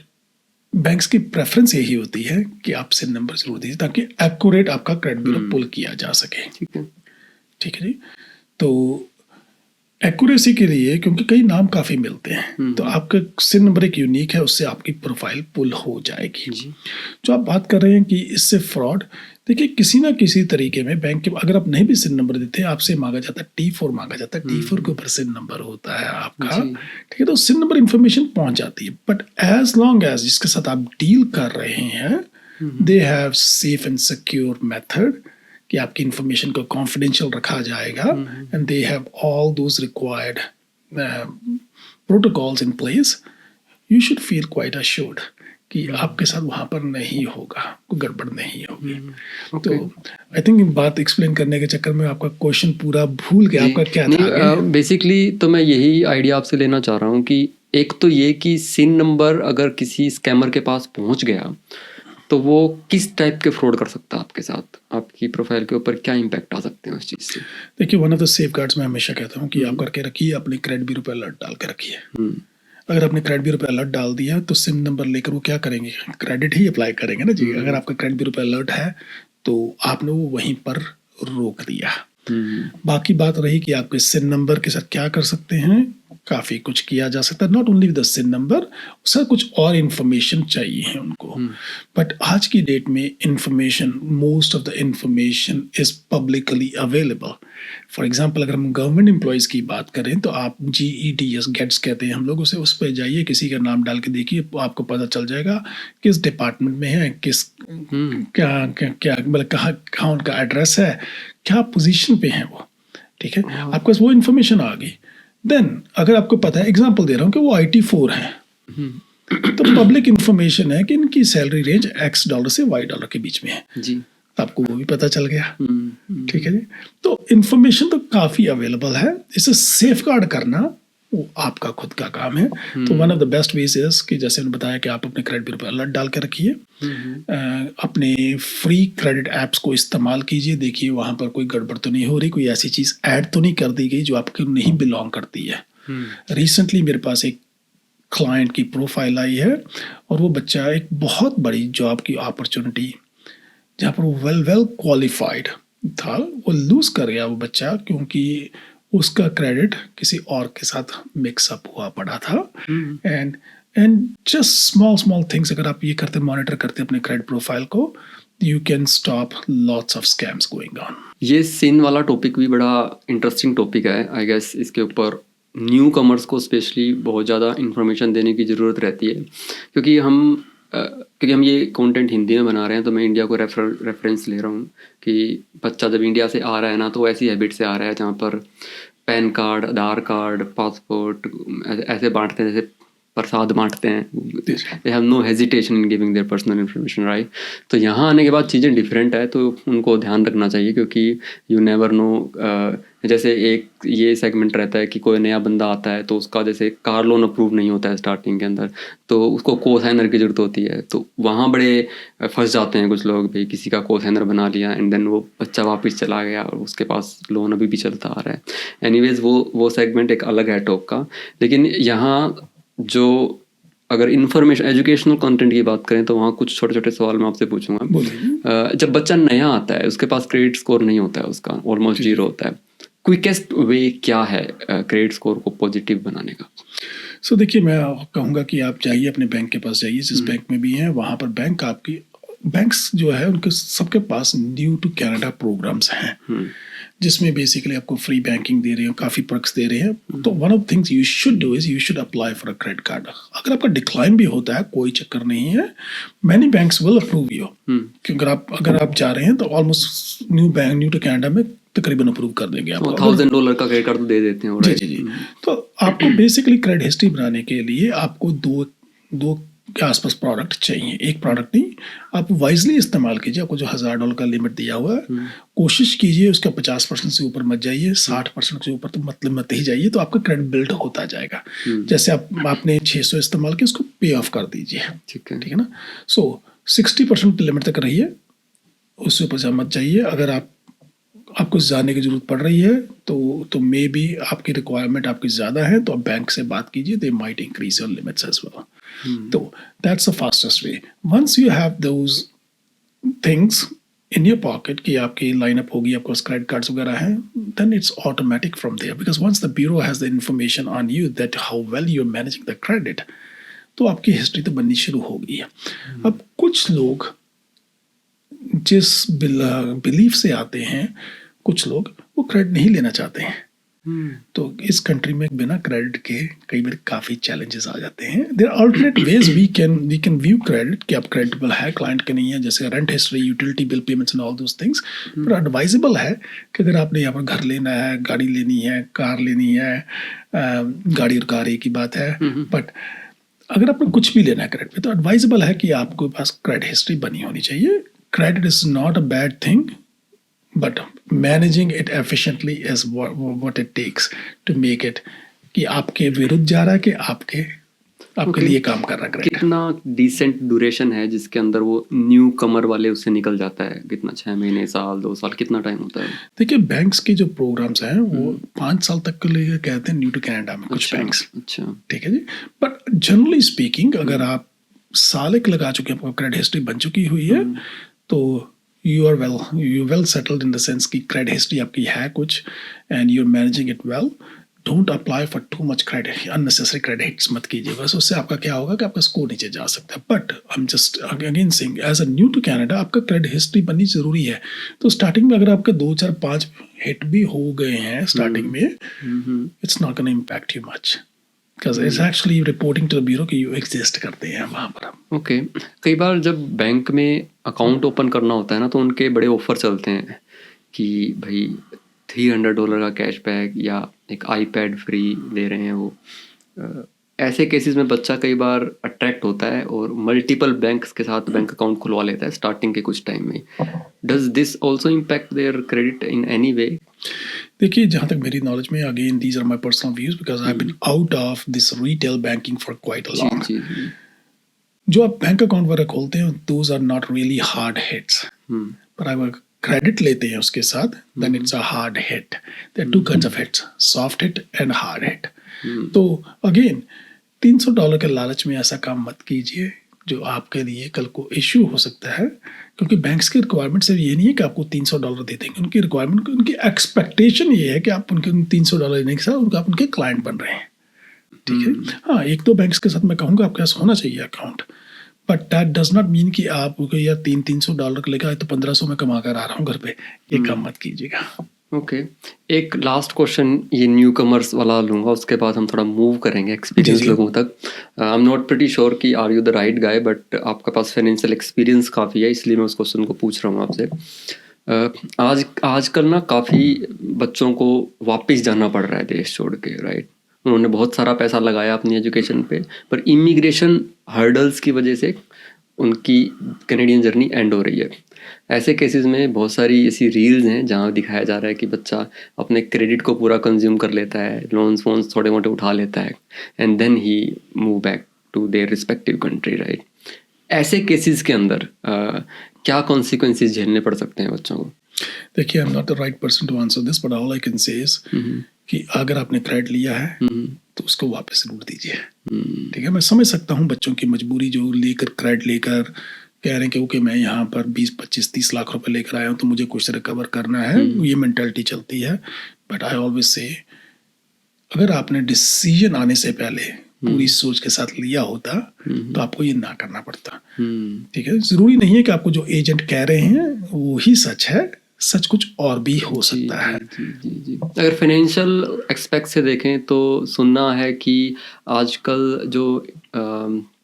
बैंक्स की प्रेफरेंस यही होती है कि आप सिन नंबर जरूर दीजिए ताकि एक्यूरेट आपका क्रेडिट ब्यूरो पुल किया जा सके। ठीक है जी। तो एक्यूरेसी के लिए, क्योंकि कई नाम काफ़ी मिलते हैं, तो आपका सिन नंबर एक यूनिक है, उससे आपकी प्रोफाइल पुल हो जाएगी। जो आप बात कर रहे हैं कि इससे फ्रॉड, देखिए किसी ना किसी तरीके में बैंक के, अगर आप नहीं भी सिन नंबर देते, आपसे मांगा जाता है T4 मांगा जाता है, T4 के ऊपर सिन नंबर होता है आपका, ठीक है? तो सिन नंबर इंफॉर्मेशन पहुंच जाती है, बट एज लॉन्ग एज जिसके साथ आप डील कर रहे हैं, they have safe and secure method कि आपकी इंफॉर्मेशन को कॉन्फिडेंशियल रखा जाएगा, and they have all those required protocols in place. You should feel quite assured कि आपके साथ वहां पर नहीं होगा, कोई गड़बड़ नहीं होगी। तो ओके। आई थिंक बात एक्सप्लेन करने के चक्कर में आपका क्वेश्चन पूरा भूल गया, आपका क्या था आगे? नहीं, बेसिकली तो मैं यही आइडिया आपसे लेना चाह रहा हूँ कि एक तो ये कि सिन नंबर अगर किसी स्कैमर के पास पहुंच गया तो वो किस टाइप के फ्रॉड कर सकता है आपके साथ, आपकी प्रोफाइल के ऊपर क्या इम्पैक्ट आ सकते हैं उस चीज़ से? देखिए, वन ऑफ द सेफगार्ड्स मैं हमेशा कहता हूँ कि आप करके रखिए, अपने क्रेडिट ब्यूरो पे अलर्ट डाल के रखिए। अगर आपने क्रेडिट ब्यूरो पे अलर्ट डाल दिया तो सिम नंबर लेकर वो क्या करेंगे, क्रेडिट ही अप्लाई करेंगे ना जी। अगर आपका क्रेडिट ब्यूरो पे अलर्ट है तो आपने वो वहीं पर रोक दिया। बाकी बात रही कि आपके सिन नंबर के साथ क्या कर सकते हैं, काफ़ी कुछ किया जा सकता है। Not only with the SIN number, उसका कुछ और इन्फॉर्मेशन चाहिए है उनको। बट आज की डेट में information, most of the information is publicly available. For example, अगर हम गवर्नमेंट एम्प्लॉयज़ की बात करें तो आप GETS गेट्स कहते हैं हम लोग उसे, उस पर जाइए, किसी का नाम डाल के देखिए, आपको पता चल जाएगा किस डिपार्टमेंट में है, किस क्या क्या क्या मतलब कहाँ उनका एड्रेस है, क्या पोजीशन पे है वो। ठीक है, आपके पास वो इन्फॉर्मेशन आ गई। देन अगर आपको पता है, एग्जांपल दे रहा हूँ कि वो IT4 है, तो पब्लिक इन्फॉर्मेशन है कि इनकी सैलरी रेंज $X से $Y के बीच में है जी। आपको वो भी पता चल गया। ठीक है जी। तो इन्फॉर्मेशन तो काफ़ी अवेलेबल है, इसे सेफ गार्ड करना वो आपका खुद का काम है। तो one of the best veg is कि जैसे मैंने बताया कि आप अपने क्रेडिट ब्यूरो पर अलर्ट डाल के रखिए, अपने फ्री क्रेडिट ऐप्स को इस्तेमाल कीजिए, देखिए वहाँ पर कोई गड़बड़ तो नहीं हो रही, कोई ऐसी चीज़ ऐड तो नहीं कर दी गई जो आपको नहीं बिलोंग करती है। रिसेंटली मेरे पास एक क्लाइंट की प्रोफाइल आई है और वो बच्चा एक बहुत बड़ी जॉब की अपॉर्चुनिटी जहाँ पर वो वेल क्वालिफाइड था, वो लूज कर गया वो बच्चा, क्योंकि उसका क्रेडिट किसी और के साथ मिक्सअप हुआ पड़ा था। एंड जस्ट स्मॉल थिंग्स अगर आप ये करते, मॉनिटर करते अपने क्रेडिट प्रोफाइल को, you can stop lots of scams going on. ये सिन वाला टॉपिक भी बड़ा इंटरेस्टिंग टॉपिक है। आई गेस इसके ऊपर न्यू कमर्स को स्पेशली बहुत ज़्यादा इन्फॉर्मेशन देने की ज़रूरत रहती है, क्योंकि हम ये कंटेंट हिंदी में बना रहे हैं, तो मैं इंडिया को रेफरेंस ले रहा हूँ कि बच्चा जब इंडिया से आ रहा है ना, तो ऐसी हैबिट से आ रहा है जहाँ पर PAN card, Aadhaar card, passport ऐसे बांटते हैं जैसे प्रसाद बांटते हैं। They have no hesitation in giving their personal information, right. तो यहाँ आने के बाद चीज़ें डिफरेंट है, तो उनको ध्यान रखना चाहिए, क्योंकि यू नेवर नो। जैसे एक ये सेगमेंट रहता है कि कोई नया बंदा आता है तो उसका जैसे कार लोन अप्रूव नहीं होता है स्टार्टिंग के अंदर, तो उसको कोसाइनर की ज़रूरत होती है, तो वहाँ बड़े फंस जाते हैं कुछ लोग, भाई किसी का कोसाइनर बना लिया एंड देन वो बच्चा वापस चला गया और उसके पास लोन अभी भी चलता आ रहा है। एनीवेज वो सेगमेंट एक अलग है टॉक का। लेकिन यहाँ जो अगर इन्फॉर्मेशन एजुकेशनल कंटेंट की बात करें तो वहाँ कुछ छोटे छोटे सवाल मैं आपसे पूछूंगा। जब बच्चा नया आता है, उसके पास क्रेडिट स्कोर नहीं होता है, उसका ऑलमोस्ट 0 होता है, क्विकेस्ट वे क्या है क्रेडिट स्कोर को पॉजिटिव बनाने का? सो देखिए, मैं कहूँगा कि आप जाइए अपने बैंक के पास जाइए, जिस बैंक में भी हैं वहाँ पर बैंक्स जो है उनके सबके पास न्यू टू कनाडा प्रोग्राम्स हैं, जिसमें बेसिकली आपको फ्री बैंकिंग दे रहे हैं, काफ़ी पर्क्स दे रहे हैं। तो one of things you should do is you should apply for a credit card. अगर आपका डिक्लाइन भी होता है कोई चक्कर नहीं है, many banks will approve you, क्योंकि अगर आप जा रहे हैं तो ऑलमोस्ट न्यू टू कनाडा में तकरीबन अप्रूव कर देंगे आपको। $1,000 का क्रेडिट कार्ड तो दे देते हैं। जी। तो आपको बेसिकली क्रेडिट हिस्ट्री बनाने के लिए आपको दो के आसपास प्रोडक्ट चाहिए, एक प्रोडक्ट नहीं। आप वाइजली इस्तेमाल कीजिए, आपको जो $1,000 का लिमिट दिया हुआ है, कोशिश कीजिए उसका 50% से ऊपर मत जाइए, 60% से ऊपर तो मतलब मत ही जाइए, तो आपका क्रेडिट बिल्ड होता जाएगा। जैसे आपने 600 इस्तेमाल किया, उसको पे ऑफ कर दीजिए, ठीक है ना। सो 60% लिमिट तक रहिए, उससे ऊपर मत जाइए। अगर आपको जाने की जरूरत पड़ रही है तो मे बी आपकी रिक्वायरमेंट आपकी ज़्यादा है, तो आप बैंक से बात कीजिए, they might increase your limits as well. तो that's the fastest way. Once you have those things in your pocket कि आपकी लाइनअप होगी, आपके पास क्रेडिट कार्ड्स वगैरह हैं, then it's automatic from there, because once the bureau has the information on you that how well you are managing the credit, तो आपकी history तो बननी शुरू हो गई है। अब कुछ लोग जिस बिलीफ से आते हैं, कुछ लोग वो क्रेडिट नहीं लेना चाहते हैं, तो इस कंट्री में बिना क्रेडिट के कई बार काफ़ी चैलेंजेस आ जाते हैं। There are alternate ways we can view credit कि आप क्रेडिटेबल है क्लाइंट के नहीं है, जैसे rent history, utility bill payments and all those things. पर एडवाइजेबल है कि अगर आपने यहाँ पर घर लेना है, गाड़ी लेनी है, कार लेनी है, गाड़ी और कार एक ही बात है, बट अगर आपको कुछ भी लेना है क्रेडिट पे तो एडवाइजेबल है कि आपके पास क्रेडिट हिस्ट्री बनी होनी चाहिए. Credit is not a bad thing, but managing it efficiently is what it takes to make it कि आपके विरुद्ध जा रहा है कि आपके Okay. लिए काम कर रहा है क्रेडिट. कितना डिसेंट ड्यूरेशन है जिसके अंदर वो न्यू कमर वाले उससे निकल जाता है? कितना, 6 महीने, साल, 2 साल, कितना टाइम होता है? देखिए बैंक्स के जो प्रोग्राम्स हैं वो 5 साल तक के लिए कहते हैं न्यू टू कनाडा में कुछ बैंक्स. अच्छा. ठीक है जी. बट जनरली स्पीकिंग अगर आप साल एक लगा चुके हैं, आपको क्रेडिट हिस्ट्री बन चुकी हुई है तो you well settled in the sense कि क्रेडिट हिस्ट्री आपकी है कुछ and you are managing it well. Don't apply for too much credit, unnecessary credit hits मत कीजिए. बस उससे आपका क्या होगा कि आपका स्कोर नीचे जा सकता है. But I am just again saying as a new to Canada आपका क्रेडिट हिस्ट्री बननी जरूरी है. तो स्टार्टिंग में अगर आपके 2 4 5 हिट भी हो गए हैं स्टार्टिंग में, it's not gonna impact you much because it's actually reporting to the bureau कि यू एग्जिस्ट करते हैं वहाँ पर. ओके. कई बार जब बैंक में अकाउंट ओपन करना होता है ना तो उनके बड़े ऑफर चलते हैं कि भाई $300 का कैशबैक या एक आईपैड फ्री दे रहे हैं वो. ऐसे केसेस में बच्चा कई बार अट्रैक्ट होता है और मल्टीपल बैंक्स के साथ बैंक अकाउंट खुलवा लेता है स्टार्टिंग के कुछ टाइम में. Does this also impact their credit in any way? देखिए जहाँ तक मेरी नॉलेज में, again these are my personal views because I have been out of this retail banking for quite a long. जो आप बैंक अकाउंट वगैरह खोलते हैं those are not really hard hits. पर अगर क्रेडिट लेते हैं उसके साथ then it's a hard hit. There are 2 kinds of hits, soft hit and hard hit. तो अगेन $300 के लालच में ऐसा काम मत कीजिए जो आपके लिए कल को इश्यू हो सकता है. क्योंकि बैंक्स की रिक्वायरमेंट सिर्फ ये नहीं है कि आपको $300 दे देंगे. उनकी रिक्वायरमेंट, उनकी एक्सपेक्टेशन ये है कि आप उनके $300 देने के साथ आप उनके क्लाइंट बन रहे हैं. ठीक है. हाँ, 1-2 बैंक्स के साथ मैं कहूँगा आपके पास होना चाहिए account, but that does not mean कि आप यार $300 लेकर आए तो 1500 में कमा कर आ रहा हूँ घर पे. ये काम मत कीजिएगा. ओके. एक लास्ट क्वेश्चन ये न्यू कमर्स वाला लूँगा, उसके बाद हम थोड़ा मूव करेंगे एक्सपीरियंस लोगों तक. I am not pretty sure कि are you the right guy, but आपका पास फाइनेंशियल एक्सपीरियंस काफ़ी है इसलिए मैं उस क्वेश्चन को पूछ रहा हूँ आपसे. आजकल ना काफ़ी बच्चों को वापस जाना पड़ रहा है देश छोड़ के, राइट? उन्होंने बहुत सारा पैसा लगाया अपनी एजुकेशन पे, पर इमिग्रेशन हर्डल्स की वजह से उनकी कैनेडियन जर्नी एंड हो रही है. ऐसे केसेस में बहुत सारी ऐसी रील्स हैं जहाँ दिखाया जा रहा है कि बच्चा अपने क्रेडिट को पूरा कंज्यूम कर लेता है, लोन्स फोन्स थोड़े मोटे उठा लेता है and then he move back to their respective country, right? ऐसे केसेस के अंदर क्या कॉन्सिक्वेंसेस झेलने पड़ सकते हैं बच्चों को? देखिए I am not the right person to answer this, but all I can say is कि अगर आपने क्रेडिट लिया है तो उसको वापस लूट दीजिए. ठीक है. मैं समझ सकता हूँ बच्चों की मजबूरी जो लेकर क्रेडिट लेकर कह रहे हैं कि ओके मैं यहाँ पर 20-25-30 लाख रुपए लेकर आया हूँ तो मुझे कुछ रिकवर करना है. ये मेंटालिटी चलती है. बट आई ऑलवेज से अगर आपने डिसीजन आने से पहले पूरी सोच के साथ लिया होता तो आपको ये ना करना पड़ता. ठीक है. जरूरी नहीं है कि आपको जो एजेंट कह रहे हैं वो ही सच है, सच कुछ और भी हो सकता है. जी. अगर फाइनेंशियल एक्सपेक्ट से देखें तो सुनना है कि आजकल जो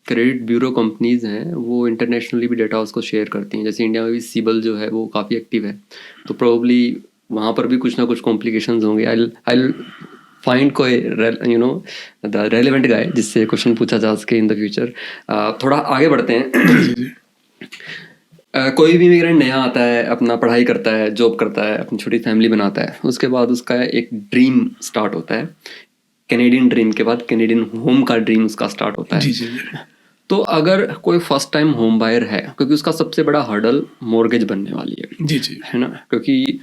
क्रेडिट ब्यूरो कंपनीज हैं वो इंटरनेशनली भी डेटा उसको शेयर करती हैं. जैसे इंडिया में भी सिबल जो है वो काफ़ी एक्टिव है, तो प्रोबेबली वहाँ पर भी कुछ ना कुछ कॉम्प्लिकेशंस होंगे. आई फाइंड कोई द रेलिवेंट गाय जिससे क्वेश्चन पूछा जा सके इन द फ्यूचर. थोड़ा आगे बढ़ते हैं. कोई भी इमिग्रेंट नया आता है, अपना पढ़ाई करता है, जॉब करता है, अपनी छोटी फैमिली बनाता है, उसके बाद उसका एक ड्रीम स्टार्ट होता है. कैनेडियन ड्रीम के बाद कैनेडियन होम का ड्रीम उसका स्टार्ट होता है. जी. तो अगर कोई फर्स्ट टाइम होम बायर है, क्योंकि उसका सबसे बड़ा हर्डल मॉर्गेज बनने वाली है. जी. है ना? क्योंकि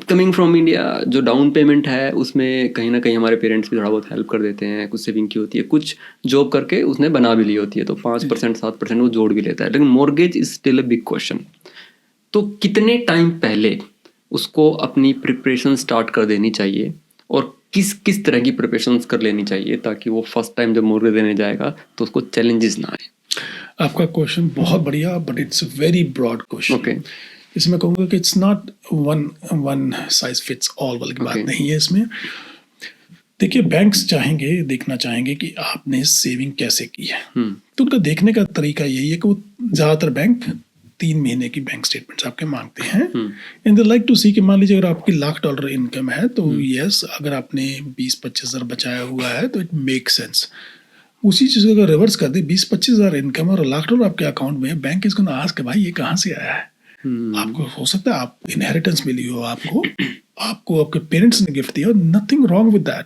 कमिंग फ्रॉम इंडिया जो डाउन पेमेंट है उसमें कहीं ना कहीं हमारे पेरेंट्स भी थोड़ा बहुत हेल्प कर देते हैं, कुछ सेविंग की होती है, कुछ जॉब करके उसने बना भी ली होती है, तो 5% 7% वो जोड़ भी लेता है. लेकिन mortgage is still a big question. तो कितने टाइम पहले उसको अपनी प्रिपरेशन स्टार्ट कर देनी चाहिए और किस तरह की प्रिपरेशन कर लेनी चाहिए ताकि वो फर्स्ट टाइम जब मॉर्गेज देने जाएगा तो उसको चैलेंजेस ना आए? आपका क्वेश्चन बहुत बढ़िया, but it's very broad question. Okay. इसमें कहूँगा कि it's not one size fits all वाली बात नहीं है इसमें. देखिए बैंक्स देखना चाहेंगे कि आपने सेविंग कैसे की है. तो उनका देखने का तरीका यही है कि वो ज़्यादातर बैंक 3 महीने की बैंक स्टेटमेंट्स आपके मांगते हैं. एंड दे लाइक टू सी कि मान लीजिए अगर आपकी $1,00,000 इनकम है तो यस, अगर आपने 20-25 हज़ार बचाया हुआ है तो इट मेक सेंस. उसी चीज को अगर रिवर्स कर दे, 20-25 हज़ार इनकम और $1,00,000 आपके अकाउंट में, बैंक इज गोना आस्क भाई ये कहाँ से आया है। आपको हो सकता है आप इनहेरिटेंस मिली हो, आपको आपके पेरेंट्स ने गिफ्ट दिया, nothing wrong with that,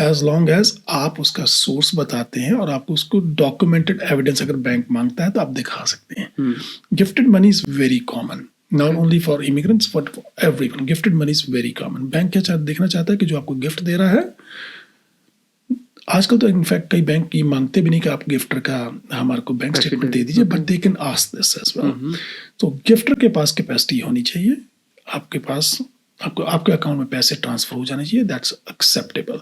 as long as आप उसका सोर्स बताते हैं और आपको उसको डॉक्यूमेंटेड एविडेंस अगर बैंक मांगता है तो आप दिखा सकते हैं। Gifted money is very common, not only for immigrants but for everyone. Gifted money is very common. Bank क्या देखना चाहता है कि जो आपको गिफ्ट दे रहा है, आजकल तो इनफैक्ट कई बैंक की मांगते भी नहीं कि आप गिफ्टर का हमारे को बैंक स्टेटमेंट दे दीजिए, but they can ask this as well. तो गिफ्टर के पास कैपेसिटी होनी चाहिए, आपके पास आपके अकाउंट में पैसे ट्रांसफर हो जाने चाहिए, दैट्स एक्सेप्टेबल।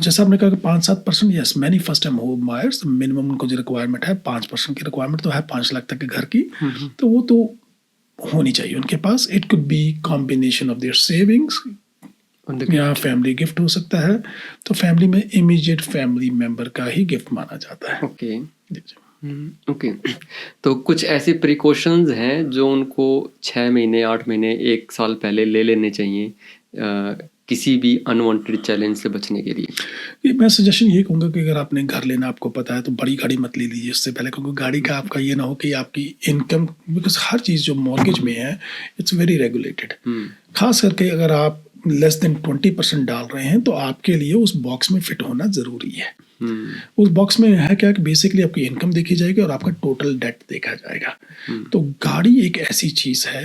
जैसे आपने कहा कि 5-7%, yes, many first time home buyers, minimum उनको जो रिक्वायरमेंट है 5% की रिक्वायरमेंट तो है, 5 लाख तक के घर की, तो वो तो होनी चाहिए उनके पास। It could be combination of their savings या फैमिली गिफ्ट हो सकता है। तो फैमिली में इमीडिएट फैमिली मेंबर का ही गिफ्ट माना जाता है। Okay okay. तो कुछ ऐसे प्रिकॉशंस हैं जो उनको 6 महीने, 8 महीने, 1 साल पहले ले लेने चाहिए किसी भी अनवांटेड चैलेंज से बचने के लिए। मैं सजेशन ये कहूँगा कि अगर आपने घर लेना आपको पता है तो बड़ी गाड़ी मत ले लीजिए उससे पहले, क्योंकि गाड़ी का आपका ये ना हो कि आपकी इनकम, बिकॉज हर चीज़ जो मॉर्गेज में है इट्स वेरी रेगुलेटेड। खास करके अगर आप लेस देन 20% डाल रहे हैं तो आपके लिए उस बॉक्स में फिट होना ज़रूरी है। उस बॉक्स में है क्या कि बेसिकली आपकी इनकम देखी जाएगी और आपका टोटल डेट देखा जाएगा। तो गाड़ी एक ऐसी चीज़ है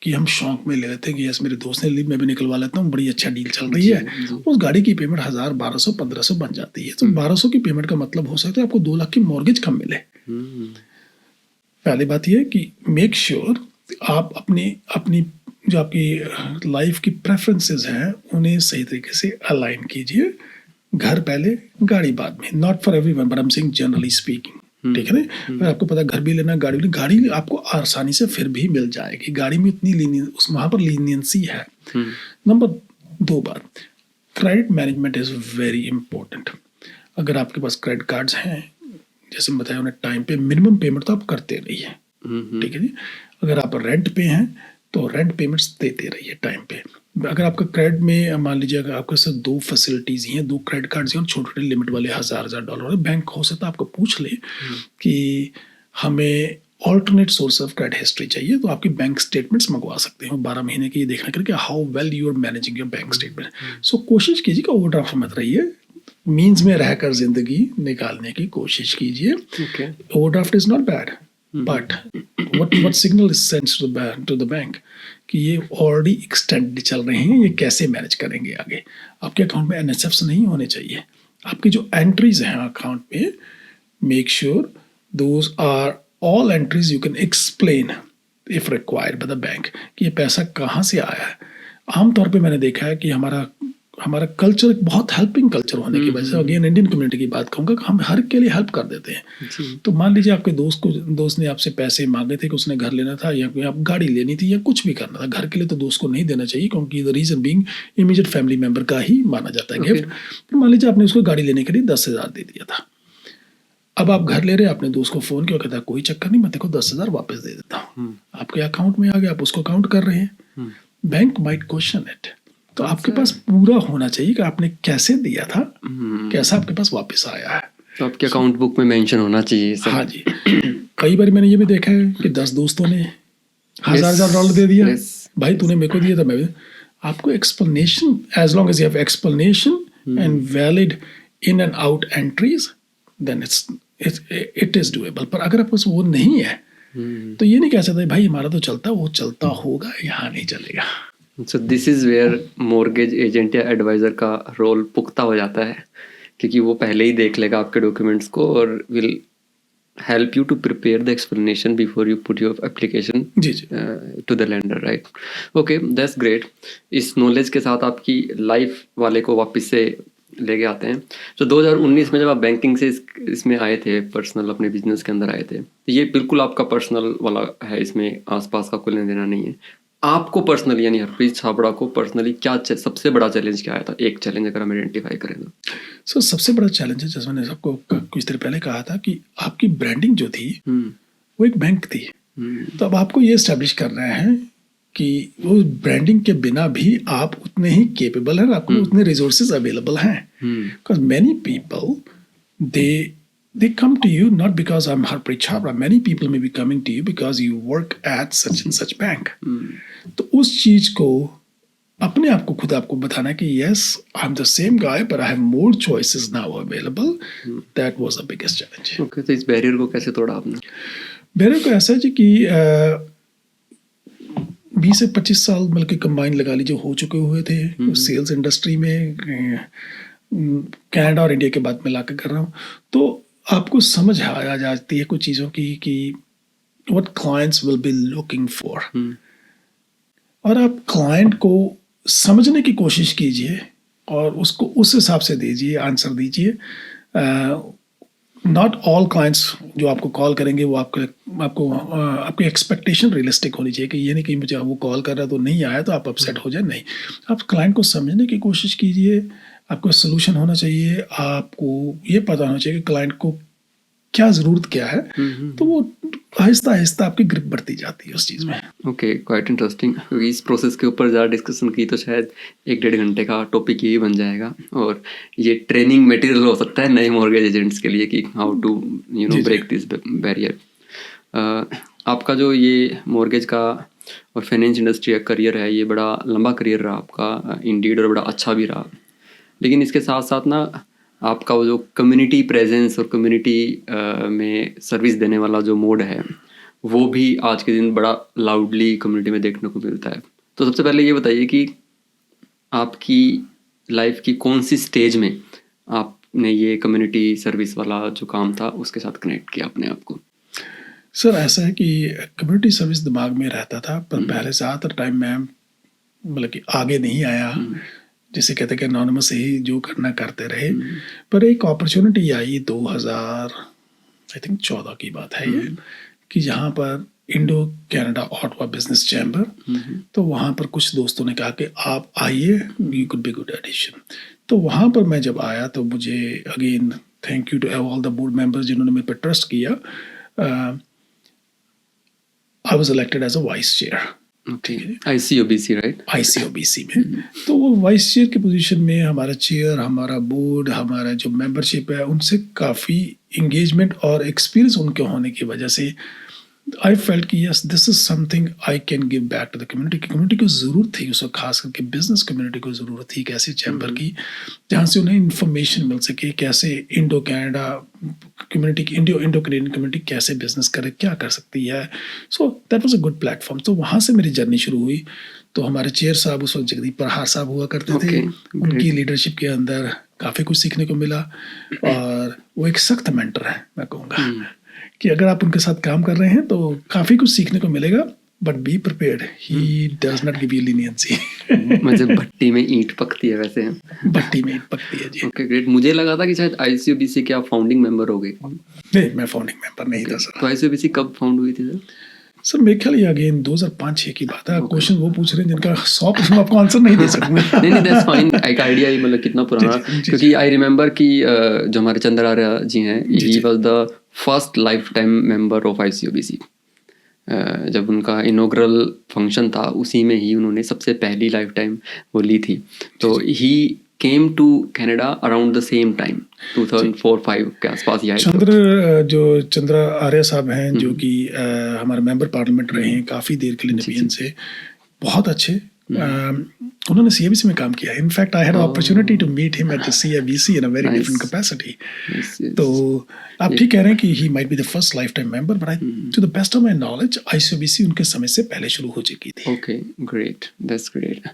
कि हम शौक में ले लेते हैं कि यस मेरे दोस्त ने ली, मैं भी निकलवा लेता हूँ, बड़ी अच्छा डील चल रही है। उस गाड़ी की पेमेंट 1000, 1200, 1500 बन जाती है। तो 1200 की पेमेंट का मतलब हो सकता है आपको 2 लाख की मॉर्गेज कम मिले। पहली बात यह कि मेक श्योर आप अपनी जो आपकी लाइफ की प्रेफरेंसेस हैं उन्हें सही तरीके से अलाइन कीजिए। घर पहले, गाड़ी बाद में। Not for everyone but I am saying generally speaking, ठीक है ना। अगर आपको पता है घर भी लेना, गाड़ी आपको आसानी से फिर भी मिल जाएगी। गाड़ी में इतनी वहाँ पर लीनियंसी है। नंबर 2 बात, credit management is very important. अगर आपके पास क्रेडिट कार्ड्स हैं, जैसे मैं बताया उन्हें टाइम पे मिनिमम पेमेंट तो आप करते रहिए, ठीक है जी। अगर आप रेंट पे हैं तो रेंट पेमेंट्स देते रहिए टाइम पे। अगर आपका क्रेडिट में मान लीजिए अगर आपके साथ 2 फैसिलिटीज़ हैं, 2 क्रेडिट कार्ड्स हैं और छोटे छोटे लिमिट वाले $1000 बैंक हो सकता है आपको पूछ ले कि हमें alternate source of credit history चाहिए, तो आपकी बैंक स्टेटमेंट्स मंगवा सकते हैं 12 महीने की, ये देखने के लिए कि how well you are managing your bank statement. So कोशिश कीजिए कि ओवरड्राफ्ट मत रहिए, मीन्स में रहकर जिंदगी निकालने की कोशिश कीजिए। Overdraft is not bad, but what signal is sent to the bank कि ये ऑलरेडी एक्सटेंड चल रहे हैं, ये कैसे मैनेज करेंगे आगे। आपके अकाउंट में NSFs नहीं होने चाहिए। आपकी जो एंट्रीज हैं अकाउंट में, make sure those are all entries you can explain if required by the bank कि ये पैसा कहाँ से आया है। आमतौर पे मैंने देखा है कि हमारा कल्चर एक बहुत हेल्पिंग कल्चर होने की वजह से, अगेन इंडियन कम्युनिटी की बात कहूँगा, हम हर के लिए हेल्प कर देते हैं। तो मान लीजिए आपके दोस्त ने आपसे पैसे मांगे थे कि उसने घर लेना था या कोई आप गाड़ी लेनी थी या कुछ भी करना था। घर के लिए तो दोस्त को नहीं देना चाहिए, क्योंकि the reason being immediate family member का ही माना जाता है गिफ्ट। तो मान लीजिए आपने उसको गाड़ी लेने के लिए 10,000 दे दिया था। अब आप घर ले रहे हैं, अपने दोस्त को फोन किया, कहता है कोई चक्कर नहीं, मैं तेरे को 10,000 वापस दे देता हूँ। आपके अकाउंट में आ गया, आप उसको काउंट कर रहे हैं। Bank might question it. तो आपके पास पूरा होना चाहिए कि आपने कैसे दिया था, कैसा आपके पास वापस आया है। तो आपके अकाउंट बुक में मेंशन होना चाहिए सब। हाँ जी। कई बार मैंने ये भी देखा है कि 10 दोस्तों ने $1000 दे दिया। भाई तूने मेरे को दिया था, मैं आपको explanation, as long as you have explanation and valid in and out entries, then it is doable. पर अगर आपके पास वो नहीं है तो ये नहीं कह सकते भाई हमारा तो चलता, वो चलता होगा, यहाँ नहीं चलेगा। So this is where mortgage agent या एडवाइज़र का रोल पुख्ता हो जाता है, क्योंकि वो पहले ही देख लेगा आपके डॉक्यूमेंट्स को और will help you to prepare the explanation before you put your application to the lender, right. Okay, that's great. इस नॉलेज के साथ आपकी लाइफ वाले को वापस से लेके आते हैं। तो 2019 में जब आप बैंकिंग से इसमें आए थे, पर्सनल अपने बिजनेस के अंदर आए थे, तो ये बिल्कुल आपका पर्सनल वाला है, इसमें आसपास का कोई लेना देना नहीं है। आपको पर्सनली यानी हरप्रीत छाबड़ा को पर्सनली क्या सबसे बड़ा चैलेंज क्या आया था? एक चैलेंज अगर हम आइडेंटिफाई करें तो। सबसे बड़ा चैलेंज है, जैसे मैंने सबको कुछ देर पहले कहा था कि आपकी ब्रांडिंग जो थी वो एक बैंक थी। तो अब आपको ये एस्टेब्लिश करना है कि वो ब्रांडिंग के बिना भी आप उतने ही केपेबल हैं, आपको उतने रिसोर्सेज अवेलेबल हैं। Because many people they they come to you not because I'm Harpreet Chhabra. Many people may be coming to you because you work at such and such bank. तो उस चीज को अपने आप को खुद आपको बताना कि yes, I'm the same guy, but I have more choices now available. That was the biggest challenge. Okay, तो इस बैरियर को कैसे तोड़ा आपने? मेरे को ऐसा है जी कि 20 से 25 साल मिलकर कंबाइन लगा लीजिए हो चुके हुए थे सेल्स इंडस्ट्री में, कनाडा और इंडिया के बाद मिला के कर रहा हूँ। तो आपको समझ आ जाती है कुछ चीज़ों की कि what clients will be looking for, और आप क्लाइंट को समझने की कोशिश कीजिए और उसको उस हिसाब से दीजिए, आंसर दीजिए। नॉट ऑल क्लाइंट्स जो आपको कॉल करेंगे वो आपकी एक्सपेक्टेशन रियलिस्टिक होनी चाहिए कि ये नहीं कि मुझे वो कॉल कर रहा है तो नहीं आया तो आप अपसेट हो जाए। नहीं, आप क्लाइंट को समझने की कोशिश कीजिए, आपको सोल्यूशन होना चाहिए, आपको ये पता होना चाहिए कि क्लाइंट को क्या ज़रूरत क्या है, तो वो आहिस्ता आहिस्ता आपकी ग्रिप बढ़ती जाती है उस चीज़ में। Okay, quite interesting. क्योंकि इस प्रोसेस के ऊपर ज़्यादा डिस्कशन की तो शायद 1-1.5 घंटे का टॉपिक यही बन जाएगा, और ये ट्रेनिंग मटेरियल हो सकता है नए मॉर्गेज एजेंट्स के लिए कि how to break this barrier. आपका जो ये मॉर्गेज का और फाइनेंस इंडस्ट्री का करियर है, ये बड़ा लंबा करियर रहा आपका इंडीड, और बड़ा अच्छा भी रहा। लेकिन इसके साथ साथ ना आपका वो जो कम्युनिटी प्रेजेंस और कम्युनिटी में सर्विस देने वाला जो मोड है, वो भी आज के दिन बड़ा लाउडली कम्युनिटी में देखने को मिलता है। तो सबसे पहले ये बताइए कि आपकी लाइफ की कौन सी स्टेज में आपने ये कम्युनिटी सर्विस वाला जो काम था उसके साथ कनेक्ट किया अपने आप को? सर ऐसा है कि कम्युनिटी सर्विस दिमाग में रहता था, पर पहले ज़्यादातर टाइम में मतलब कि आगे नहीं आया, जिसे कहते हैं कि एनोनिमस ही जो करना करते रहे। पर एक अपॉर्चुनिटी आई 2014 की बात है ये, कि जहाँ पर Indo Canada Ottawa business chamber, तो वहाँ पर कुछ दोस्तों ने कहा कि आप आइए, you could be good addition. तो वहाँ पर मैं जब आया तो मुझे again thank you to all the board members जिन्होंने मेरे पर ट्रस्ट किया। I was elected as a vice chair. ठीक है, ICOBC राइट? ICOBC में। तो वो वाइस चेयर की पोजीशन में हमारा चेयर, हमारा बोर्ड, हमारा जो मेंबरशिप है, उनसे काफ़ी इंगेजमेंट और एक्सपीरियंस उनके होने की वजह से आई फेल्ट कि yes this is something I can give back to the community. Community को ज़रूरत थी उस वक्त, खास करके बिजनेस कम्युनिटी को ज़रूरत थी एक ऐसी चैम्बर की जहाँ से उन्हें इंफॉर्मेशन मिल सके, कैसे इंडो कनाडा कम्युनिटी की इंडो कनेडियन कम्युनिटी कैसे बिजनेस करे, क्या कर सकती है। So that was a good platform. तो वहाँ से मेरी जर्नी शुरू हुई। तो हमारे चेयर साहब उस वक्त जगदीप प्रहार साहब हुआ करते थे। उनकी लीडरशिप के अंदर काफ़ी कुछ सीखने को मिला, और वो एक सख्त मेंटर है, मैं कहूँगा कि अगर आप उनके साथ काम कर रहे हैं तो काफ़ी कुछ सीखने को मिलेगा, but be prepared, he does not give you leniency. मतलब भट्टी में ईंट पकती है वैसे। भट्टी में ईंट पकती है जी। Okay great. मुझे लगा था कि शायद ICOBC के आप फाउंडिंग मेंबर हो गए। नहीं, मैं फाउंडिंग मेंबर नहीं था सर। तो ICOBC कब फाउंड हुई थी सर? सर मेरे ख्याल ये अगेन 2005-6 की बात है। क्वेश्चन वो पूछ रहे हैं जिनका 100% आपको आंसर नहीं दे सकूंगा। नहीं दैट्स फाइन। एक आइडिया ही मतलब कितना पुराना, क्योंकि आई रिमेंबर कि जो हमारे चंद्र आर्य जी हैं, he was the first life time member of ICOBC। जब उनका इनॉग्रल फंक्शन था उसी में ही उन्होंने सबसे पहली लाइफ टाइम वो ली थी। तो he came to Canada around the same time 2004-5 के आसपास ही आए। चंद्र आर्य साहब हैं जो कि हमारे मेंबर पार्लियामेंट रहे हैं काफ़ी देर के लिए नबीयन से, बहुत अच्छे। उन्होंने CIBC में काम किया। In fact I had opportunity to meet him at the CIBC in a very different capacity. तो आप ठीक कह रहे हैं कि he might be the first life time member, but I to the best of my knowledge ICOBC उनके समय से पहले शुरू हो चुकी थी। Okay great, that's great.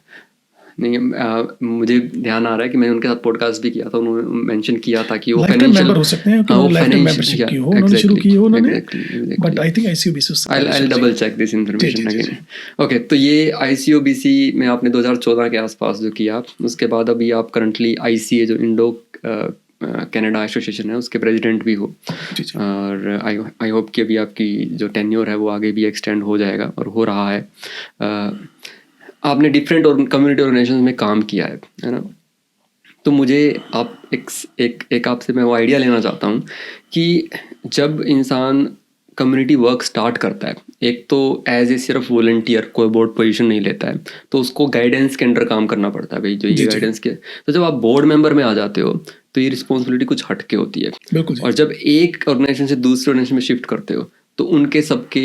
नहीं मुझे ध्यान आ रहा है कि मैंने उनके साथ पॉडकास्ट भी किया था, उन्होंने मेंशन किया था कि वो फाइनेंशियल मेंबर हो सकते हैं, कि वो लाइफ टाइम मेंबरशिप की हो, उन्होंने शुरू की हो उन्होंने, but I think ICOBC I'll double check this information again. Okay, तो ये ICOBC में आपने 2014 के आसपास जो किया, उसके बाद अभी आप करंटली ICA जो इंडो कनाडा एसोसिएशन है उसके प्रेसिडेंट भी हो, और आई होप कि अभी आपकी जो टेन्योर है वो आगे भी एक्सटेंड हो जाएगा और हो रहा है। आपने डिफरेंट और कम्युनिटी ऑर्गेनाइजेशंस में काम किया है ना? तो मुझे आप एक आपसे मैं वो आइडिया लेना चाहता हूँ कि जब इंसान कम्युनिटी वर्क स्टार्ट करता है, एक तो एज ए सिर्फ वॉलंटियर कोई बोर्ड पोजीशन नहीं लेता है, तो उसको गाइडेंस के अंडर काम करना पड़ता है भाई, जो ये गाइडेंस के। तो जब आप बोर्ड मेंबर में आ जाते हो तो ये रिस्पॉन्सिबिलिटी कुछ हटके होती है। बिल्कुल जी। और जब एक ऑर्गेनाइजेशन से दूसरे ऑर्गेनाइजेशन में शिफ्ट करते हो तो उनके सबके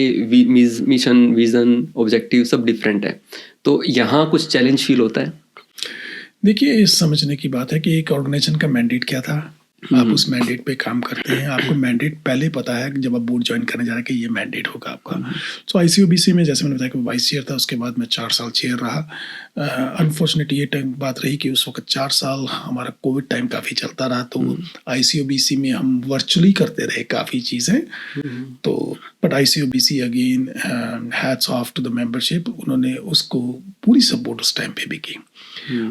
मिशन, विजन, ऑब्जेक्टिव सब डिफरेंट है, तो यहाँ कुछ चैलेंज फील होता है। देखिए, ये समझने की बात है कि एक ऑर्गेनाइजेशन का मैंडेट क्या था, आप उस मैंडेट पे काम करते हैं, आपको मैंडेट पहले पता है कि जब आप बोर्ड ज्वाइन करने जा रहे हैं कि ये मैंडेट होगा आपका। सो ICOBC में जैसे मैंने बताया कि वाइस चेयर था, उसके बाद मैं 4 साल चेयर रहा। अनफॉर्चुनेटली ये बात रही कि उस वक्त 4 साल हमारा कोविड टाइम काफ़ी चलता रहा, तो ICOBC में हम वर्चुअली करते रहे काफ़ी चीज़ें। तो but ICOBC again hats off to the membership, उन्होंने उसको पूरी सपोर्ट उस टाइम पे भी की।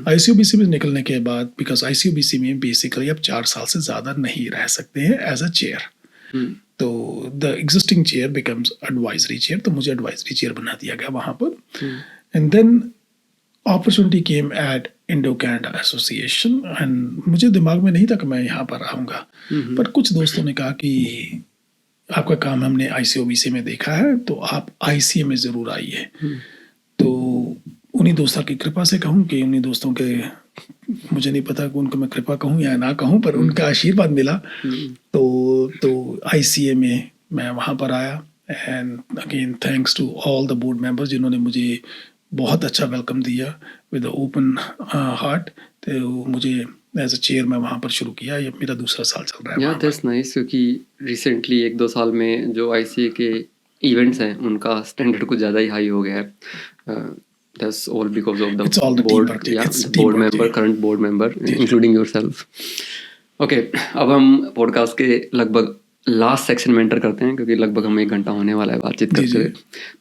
ICOBC में निकलने के बाद, बिकॉज ICOBC में बेसिकली आप 4 साल से ज़्यादा नहीं रह सकते हैं एज अ चेयर, तो the existing chair becomes advisory chair, तो मुझे एडवाइजरी चेयर बना दिया गया वहाँ पर। And then opportunity came at Indo Canada Association, and मुझे दिमाग में नहीं था कि मैं यहाँ पर आऊँगा, पर कुछ दोस्तों ने कहा कि आपका काम हमने ICOBC में देखा है, तो आप ICA में ज़रूर आइए। तो उन्हीं दोस्तों की कृपा से कहूँ कि उन्हीं दोस्तों के, मुझे नहीं पता कि उनको मैं कृपा कहूँ या ना कहूँ, पर उनका आशीर्वाद मिला। तो ICA में मैं वहाँ पर आया, and again thanks to all the board members जिन्होंने मुझे बहुत अच्छा वेलकम दिया विद ओपन हार्ट। तो मुझे एज अ चेयर मैं वहाँ पर शुरू किया, ये मेरा दूसरा साल चल रहा है। या दैट्स नाइस, क्योंकि रिसेंटली 1-2 साल में जो ICA के इवेंट्स हैं उनका स्टैंडर्ड कुछ ज़्यादा ही हाई हो गया है। That's all because of the board, board member, current board member, including yourself. Okay, अब हम पॉडकास्ट के लगभग लास्ट सेक्शन में एंटर करते हैं, क्योंकि लगभग हम 1 घंटा होने वाला है बातचीत करते हुए।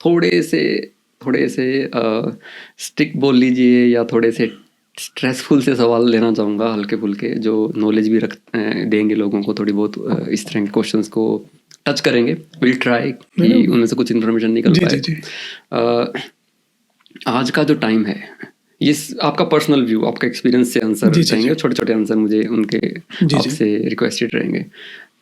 थोड़े से स्टिक बोल लीजिए, या थोड़े से स्ट्रेसफुल से सवाल लेना चाहूँगा, हल्के फुल्के, जो नॉलेज भी देंगे लोगों को, थोड़ी बहुत इस तरह के क्वेश्चंस को टच करेंगे। विल ट्राई कि उनमें से कुछ इन्फॉर्मेशन निकल पाए। आज का जो टाइम है, ये आपका पर्सनल व्यू, आपका एक्सपीरियंस से आंसर रहेंगे, छोटे छोटे आंसर मुझे उनके आपसे रिक्वेस्टेड रहेंगे।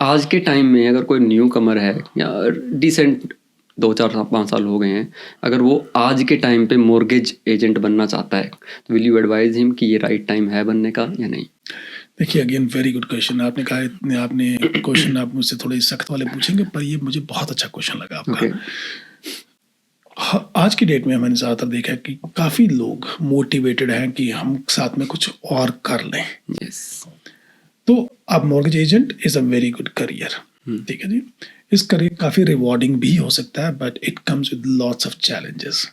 आज के टाइम में अगर कोई न्यू कमर है या डिसेंट 2-4-5 साल हो गए हैं, अगर वो आज के टाइम पे मॉर्गेज एजेंट बनना चाहता है, तो विल यू एडवाइज हिम कि ये राइट टाइम है बनने का या नहीं? देखिए, अगेन वेरी गुड क्वेश्चन आपने कहा। आपने क्वेश्चन आप मुझसे थोड़े सख्त वाले पूछेंगे, पर ये मुझे बहुत अच्छा क्वेश्चन लगा आपका। आज की डेट में मैंने ज़्यादातर देखा है कि काफ़ी लोग मोटिवेटेड हैं कि हम साथ में कुछ और कर लें। तो अब mortgage agent is a very good career, ठीक है जी। इस करियर काफ़ी रिवॉर्डिंग भी हो सकता है, but it comes with lots of challenges.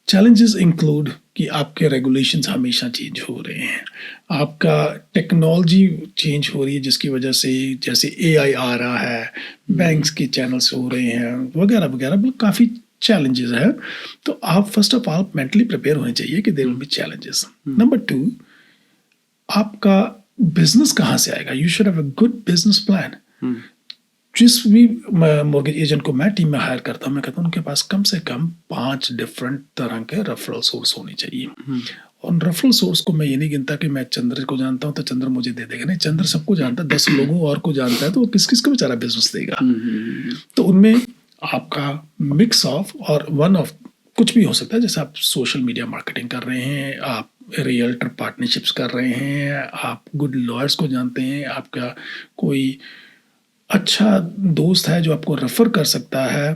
Challenges include कि आपके रेगुलेशंस हमेशा चेंज हो रहे हैं, आपका टेक्नोलॉजी चेंज हो रही है, जिसकी वजह से जैसे AI आ रहा है, बैंक्स के चैनल्स हो रहे हैं वगैरह वगैरह, बिल्कुल काफ़ी चैलेंजेस है। तो आप first of all mentally prepare होने चाहिए कि there will be challenges. Number 2, आपका बिजनेस कहाँ से आएगा? You should have a good business plan. जिस भी मॉर्गेज एजेंट को मैं टीम में हायर करता हूँ, मैं कहता हूँ उनके पास कम से कम 5 डिफरेंट तरह के रेफरल सोर्स होने चाहिए। और रेफरल सोर्स को मैं ये नहीं गिनता कि मैं चंद्र को जानता हूँ तो चंद्र मुझे दे देगा, नहीं, चंद्र सबको जानता है, 10 लोगों और को जानता है, तो वो किस किस को बेचारा बिजनेस देगा। तो उनमें आपका मिक्स ऑफ और वन ऑफ कुछ भी हो सकता है, जैसे आप सोशल मीडिया मार्केटिंग कर रहे हैं, आप रियल्टर पार्टनरशिप्स कर रहे हैं, आप गुड लॉयर्स को जानते हैं, आपका कोई अच्छा दोस्त है जो आपको रेफर कर सकता है,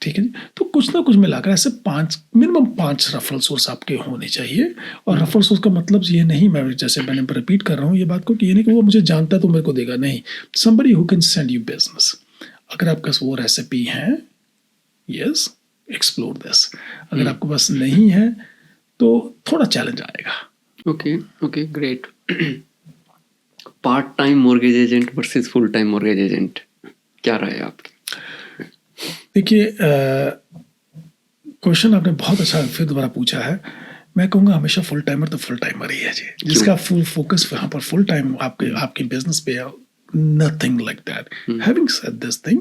ठीक है। तो कुछ ना कुछ मिलाकर ऐसे मिनिमम 5 रेफरल सोर्स आपके होने चाहिए। और रेफरल सोर्स का मतलब ये नहीं, मैंने रिपीट कर रहा हूँ ये बात को, कि ये नहीं कि वो मुझे जानता है तो मेरे को देगा, नहीं। somebody who can send you business। अगर आपके पास वो रेसिपी है, यस, एक्सप्लोर दिस। अगर आपके पास नहीं है तो थोड़ा चैलेंज आएगा। Okay, great. Part time mortgage agent versus full time mortgage agent, क्या राय है आपकी? देखिए, क्वेश्चन आपने बहुत अच्छा फिर दोबारा पूछा है। मैं कहूँगा हमेशा फुल टाइमर तो फुल टाइमर ही है जी, जिसका फुल फोकस यहाँ पर फुल टाइम आपके बिजनेस पे है। Nothing like that. Having said this thing,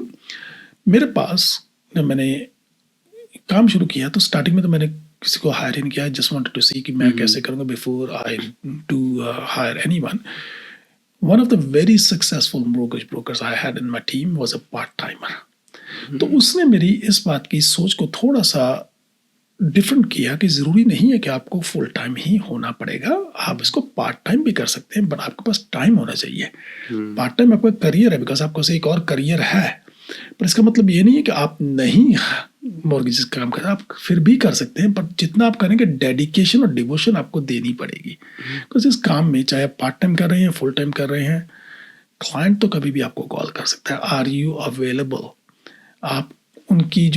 मेरे पास जब मैंने काम शुरू किया तो स्टार्टिंग में तो मैंने किसी को हायर नहीं किया। जस्ट वांटेड टू सी कि मैं कैसे करूँगा before I to hire anyone. One of the very successful mortgage brokers I had in my team was a part-timer। तो उसने मेरी इस बात की सोच को थोड़ा सा डिफरेंट किया कि ज़रूरी नहीं है कि आपको फुल टाइम ही होना पड़ेगा, आप इसको पार्ट टाइम भी कर सकते हैं, बट आपके पास टाइम होना चाहिए। पार्ट टाइम आपका करियर है, बिकॉज आपको से एक और करियर है, पर इसका मतलब ये नहीं है कि आप नहीं मॉर्गेज काम करें, आप फिर भी कर सकते हैं, पर जितना आप करेंगे डेडिकेशन और डिवोशन आपको देनी पड़ेगी। बिकॉज इस काम में चाहे आप पार्ट टाइम कर रहे हैं, फुल टाइम कर रहे हैं, क्लाइंट तो कभी भी आपको कॉल कर सकता है, आर यू अवेलेबल। आप उनकी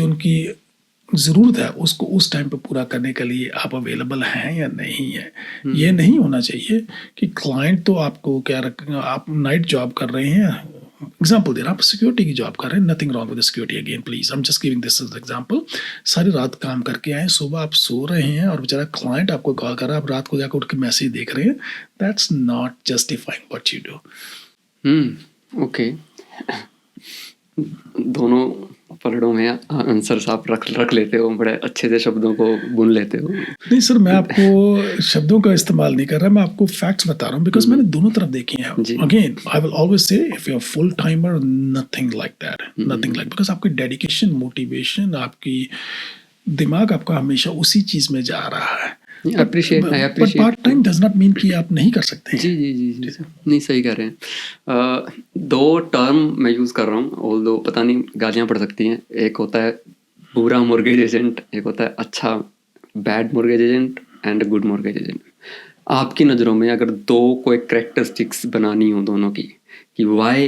ज़रूरत है उसको उस टाइम पे पूरा करने के लिए आप अवेलेबल हैं या नहीं है। ये नहीं होना चाहिए कि क्लाइंट तो आपको क्या आप नाइट जॉब कर रहे हैं, एग्जाम्पल दे रहा, आप सिक्योरिटी की जॉब कर रहे हैं, nothing wrong with security, again please I am just giving this as example. सारी रात काम करके आए, सुबह आप सो रहे हैं और बेचारा क्लाइंट आपको कॉल कर रहा है, आप रात को जाकर उठ के मैसेज देख रहे हैं, that's not justifying what you do. Okay, दोनों पलड़ों में आंसर्स आप रख लेते हो, बड़े अच्छे से शब्दों को बुन लेते हो। नहीं सर, मैं आपको शब्दों का इस्तेमाल नहीं कर रहा, मैं आपको फैक्ट्स बता रहा हूँ, बिकॉज मैंने दोनों तरफ देखे हैं। Again I will always say if you are full timer, nothing like that, nothing like, because आपकी डेडिकेशन, मोटिवेशन, आपकी दिमाग आपका हमेशा उसी चीज में जा रहा है। Appreciate part time does not mean कि आप नहीं कर सकते। जी जी जी जी नहीं, सही कह रहे हैं। दो टर्म मैं यूज़ कर रहा हूँ, ऑल्दो पता नहीं गालियाँ पड़ सकती हैं। एक होता है बुरा मॉर्गेज एजेंट, एक होता है अच्छा bad mortgage agent and good mortgage agent. आपकी नज़रों में अगर दो कोई कैरेक्टरिस्टिक्स बनानी हो दोनों की, कि why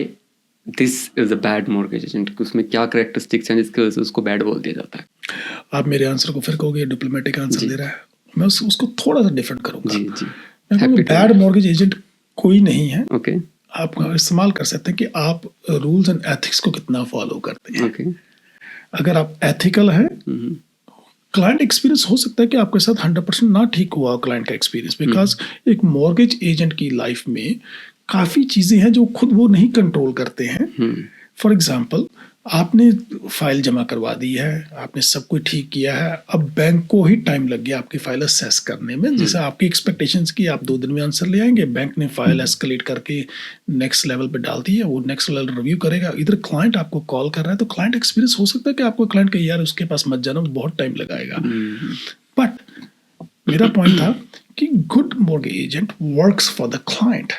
this is a bad mortgage agent, उसमें क्या कैरेक्टरिस्टिक्स हैं जिसकी वजह से उसको बैड बोल दिया जाता है? आप मेरे आंसर को फिर कहोगे डिप्लोमेटिक आंसर दे रहा है, मैं उसको थोड़ा सा डिफरेंट करूंगा। जी जी, मैं कहूँगा बैड मॉर्गेज एजेंट कोई नहीं है। ओके, आप इस्तेमाल कर सकते हैं कि आप रूल्स एंड एथिक्स को कितना फॉलो करते हैं। ओके, अगर आप एथिकल हैं, क्लाइंट एक्सपीरियंस हो सकता है कि आपके साथ 100% ना ठीक हुआ हो क्लाइंट का एक्सपीरियंस, बिकॉज एक मॉर्गेज एजेंट की लाइफ में काफ़ी चीज़ें हैं जो खुद वो नहीं कंट्रोल करते हैं। फॉर एग्जाम्पल, आपने फाइल जमा करवा दी है, आपने सब कुछ ठीक किया है, अब बैंक को ही टाइम लग गया आपकी फाइल असेस करने में। जैसे आपकी एक्सपेक्टेशंस की आप 2 दिन में आंसर ले आएंगे, बैंक ने फाइल एस्केलेट करके नेक्स्ट लेवल पे डाल दी है, वो नेक्स्ट लेवल रिव्यू करेगा, इधर क्लाइंट आपको कॉल कर रहा है, तो क्लाइंट एक्सपीरियंस हो सकता है कि आपको क्लाइंट का यार उसके पास मत जाना, बहुत टाइम लगाएगा। बट मेरा पॉइंट था कि good mortgage agent works for the client.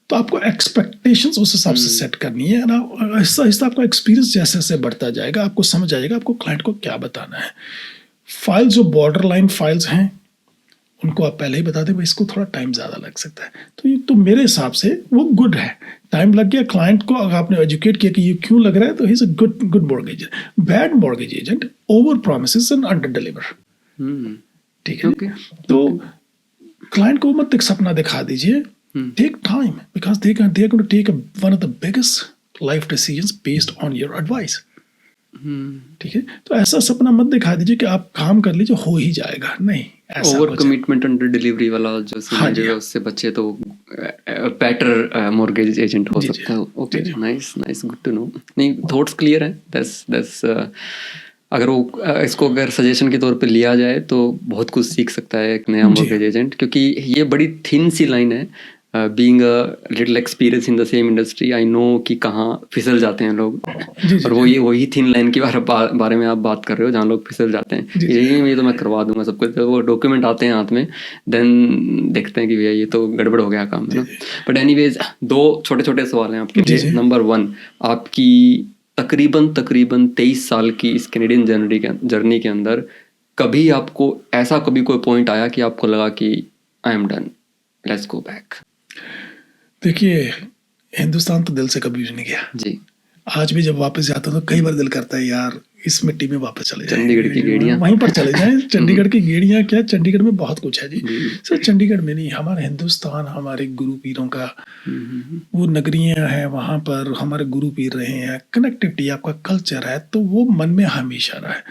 तो आपको एक्सपेक्टेशंस उस हिसाब से सेट करनी है ना, आहिस्ता आहिस्ता आपका एक्सपीरियंस जैसे जैसे बढ़ता जाएगा, आपको समझ आएगा आपको क्लाइंट को क्या बताना है। फाइल्स जो बॉर्डर लाइन फाइल्स हैं उनको आप पहले ही बता दें, भाई इसको थोड़ा टाइम ज़्यादा लग सकता है, तो ये तो मेरे हिसाब से वो गुड है। टाइम लग गया, क्लाइंट को अगर आपने एजुकेट किया कि ये क्यों लग रहा है, तो he is a good mortgage agent. Bad mortgage agent over promises and under deliver. ठीक है, तो क्लाइंट को मत एक सपना दिखा दीजिए। Take time because they are going to take one of the biggest life decisions based on your advice. ठीक है, तो ऐसा सपना मत दिखा दीजिए कि आप काम कर लीजिए हो ही जाएगा, नहीं। ओवर कमिटमेंट अंडर डिलीवरी वाला जो सीन है उससे बचे तो बेटर मॉर्गेज एजेंट हो सकता है। Okay, nice nice, good to know. नहीं, थॉट्स क्लियर है। दैट्स अगर वो इसको अगर सजेशन के तौर पे लिया जाए तो बहुत कुछ सीख सकता है एक नया मॉर्गेज एजेंट, क्योंकि ये बड़ी थिन सी लाइन है। Being a little experience in the same industry, I know कि कहाँ फिसल जाते हैं लोग। और वही थिन लाइन के बारे में आप बात कर रहे हो, जहाँ लोग फिसल जाते हैं। ये तो मैं करवा दूंगा सब कुछ, वो डॉक्यूमेंट आते हैं हाथ में, देन देखते हैं कि भैया ये तो गड़बड़ हो गया काम, है ना। बट एनीवेज, 2 छोटे छोटे सवाल हैं आपके लिए। नंबर 1, आपकी तकरीबन 23 साल की इस कैनेडियन जर्नी के अंदर कभी आपको ऐसा कभी कोई पॉइंट आया कि आपको लगा कि I am done, let's go back? देखिए, हिंदुस्तान तो दिल से कभी भी नहीं गया जी। आज भी जब वापस जाता हूँ तो कई बार दिल करता है यार इस मिट्टी में वापस चले जाएं, चंडीगढ़ की गेड़ियाँ वहीं पर चले जाएं। चंडीगढ़ की गेड़ियाँ क्या, चंडीगढ़ में बहुत कुछ है जी। सिर्फ चंडीगढ़ में नहीं, हमारे हिंदुस्तान, हमारे गुरु पीरों का वो नगरियाँ हैं, वहाँ पर हमारे गुरु पीर रहे हैं, कनेक्टिविटी, आपका कल्चर है, तो वो मन में हमेशा रहा है।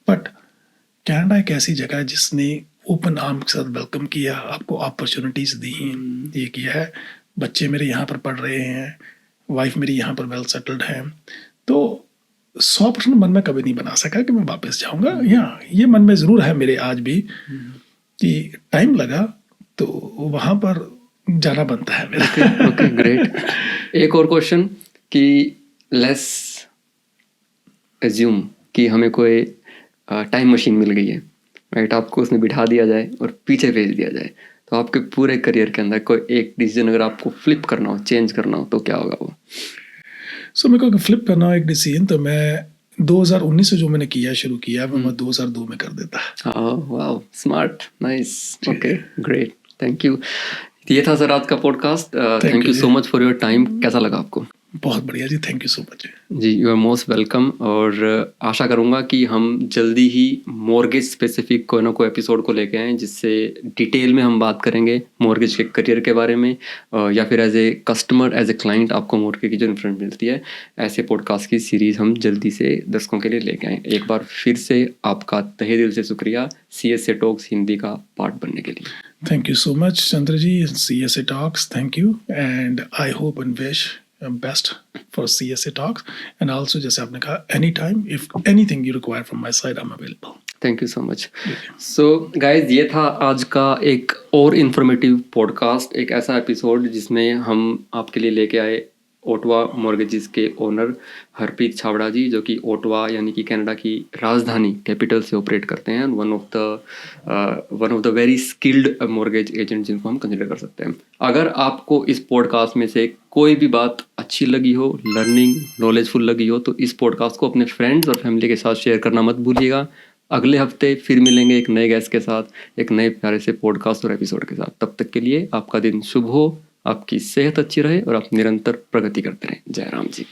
बट कनाडा एक ऐसी जगह है जिसने ओपन आर्म के साथ वेलकम किया, आपको अपॉर्चुनिटीज दी, ये किया है। बच्चे मेरे यहाँ पर पढ़ रहे हैं, वाइफ मेरी यहाँ पर वेल सेटल्ड है, तो 100% मन में कभी नहीं बना सका कि मैं वापस जाऊंगा। यहाँ ये मन में ज़रूर है मेरे आज भी कि टाइम लगा तो वहाँ पर जाना बनता है मेरा। Okay, great. एक और क्वेश्चन कि लेट्स एज्यूम कि हमें कोई टाइम मशीन मिल गई है राइट, आपको उसमें बिठा दिया जाए और पीछे भेज दिया जाए, तो आपके पूरे करियर के अंदर कोई एक डिसीजन अगर आपको फ्लिप करना हो, चेंज करना हो, तो क्या होगा वो? सो मेरे को अगर फ्लिप करना हो एक डिसीजन, तो मैं 2019 से जो मैंने किया शुरू किया वो मैं 2002 में कर देता। Wow, smart, nice, okay, great, thank you. ये था सर आज का podcast. Thank you you so जी। Much for your time. कैसा लगा आपको? बहुत बढ़िया जी, थैंक यू सो मच। जी, यू आर मोस्ट वेलकम। और आशा करूँगा कि हम जल्दी ही मॉर्गेज स्पेसिफिक कोई ना कोई एपिसोड को लेके आएँ, जिससे डिटेल में हम बात करेंगे मॉर्गेज के करियर के बारे में, या फिर as a customer, as a client आपको मॉर्गेज की जो इन्फॉर्मेशन मिलती है। ऐसे पॉडकास्ट की सीरीज़ हम जल्दी से दर्शकों के लिए लेके आएँ। एक बार फिर से आपका तहे दिल से शुक्रिया CSA टॉक्स हिंदी का पार्ट बनने के लिए। Thank you so much, Chandraji, CSA Talks. Thank you, and I hope and wish best for CSA Talks. And also, जैसे आपने कहा, anytime if anything you require from my side, I'm available. Thank you so much. So guys, ये था आज का एक और informative podcast, एक ऐसा एपिसोड जिसमें हम आपके लिए लेके आए ओटावा मॉर्गेजेस के ओनर हरप्रीत छाबड़ा जी, जो कि ओटावा यानी कि कनाडा की राजधानी कैपिटल से ऑपरेट करते हैं। One of the very skilled mortgage agent जिनको हम कंसिडर कर सकते हैं। अगर आपको इस पॉडकास्ट में से कोई भी बात अच्छी लगी हो, लर्निंग, नॉलेजफुल लगी हो, तो इस पॉडकास्ट को अपने फ्रेंड्स और फैमिली के साथ शेयर करना मत भूलिएगा। अगले हफ्ते फिर मिलेंगे एक नए गेस्ट के साथ, एक नए प्यारे से पॉडकास्ट और एपिसोड के साथ। तब तक के लिए आपका दिन शुभ हो, आपकी सेहत अच्छी रहे और आप निरंतर प्रगति करते रहें। जय राम जी।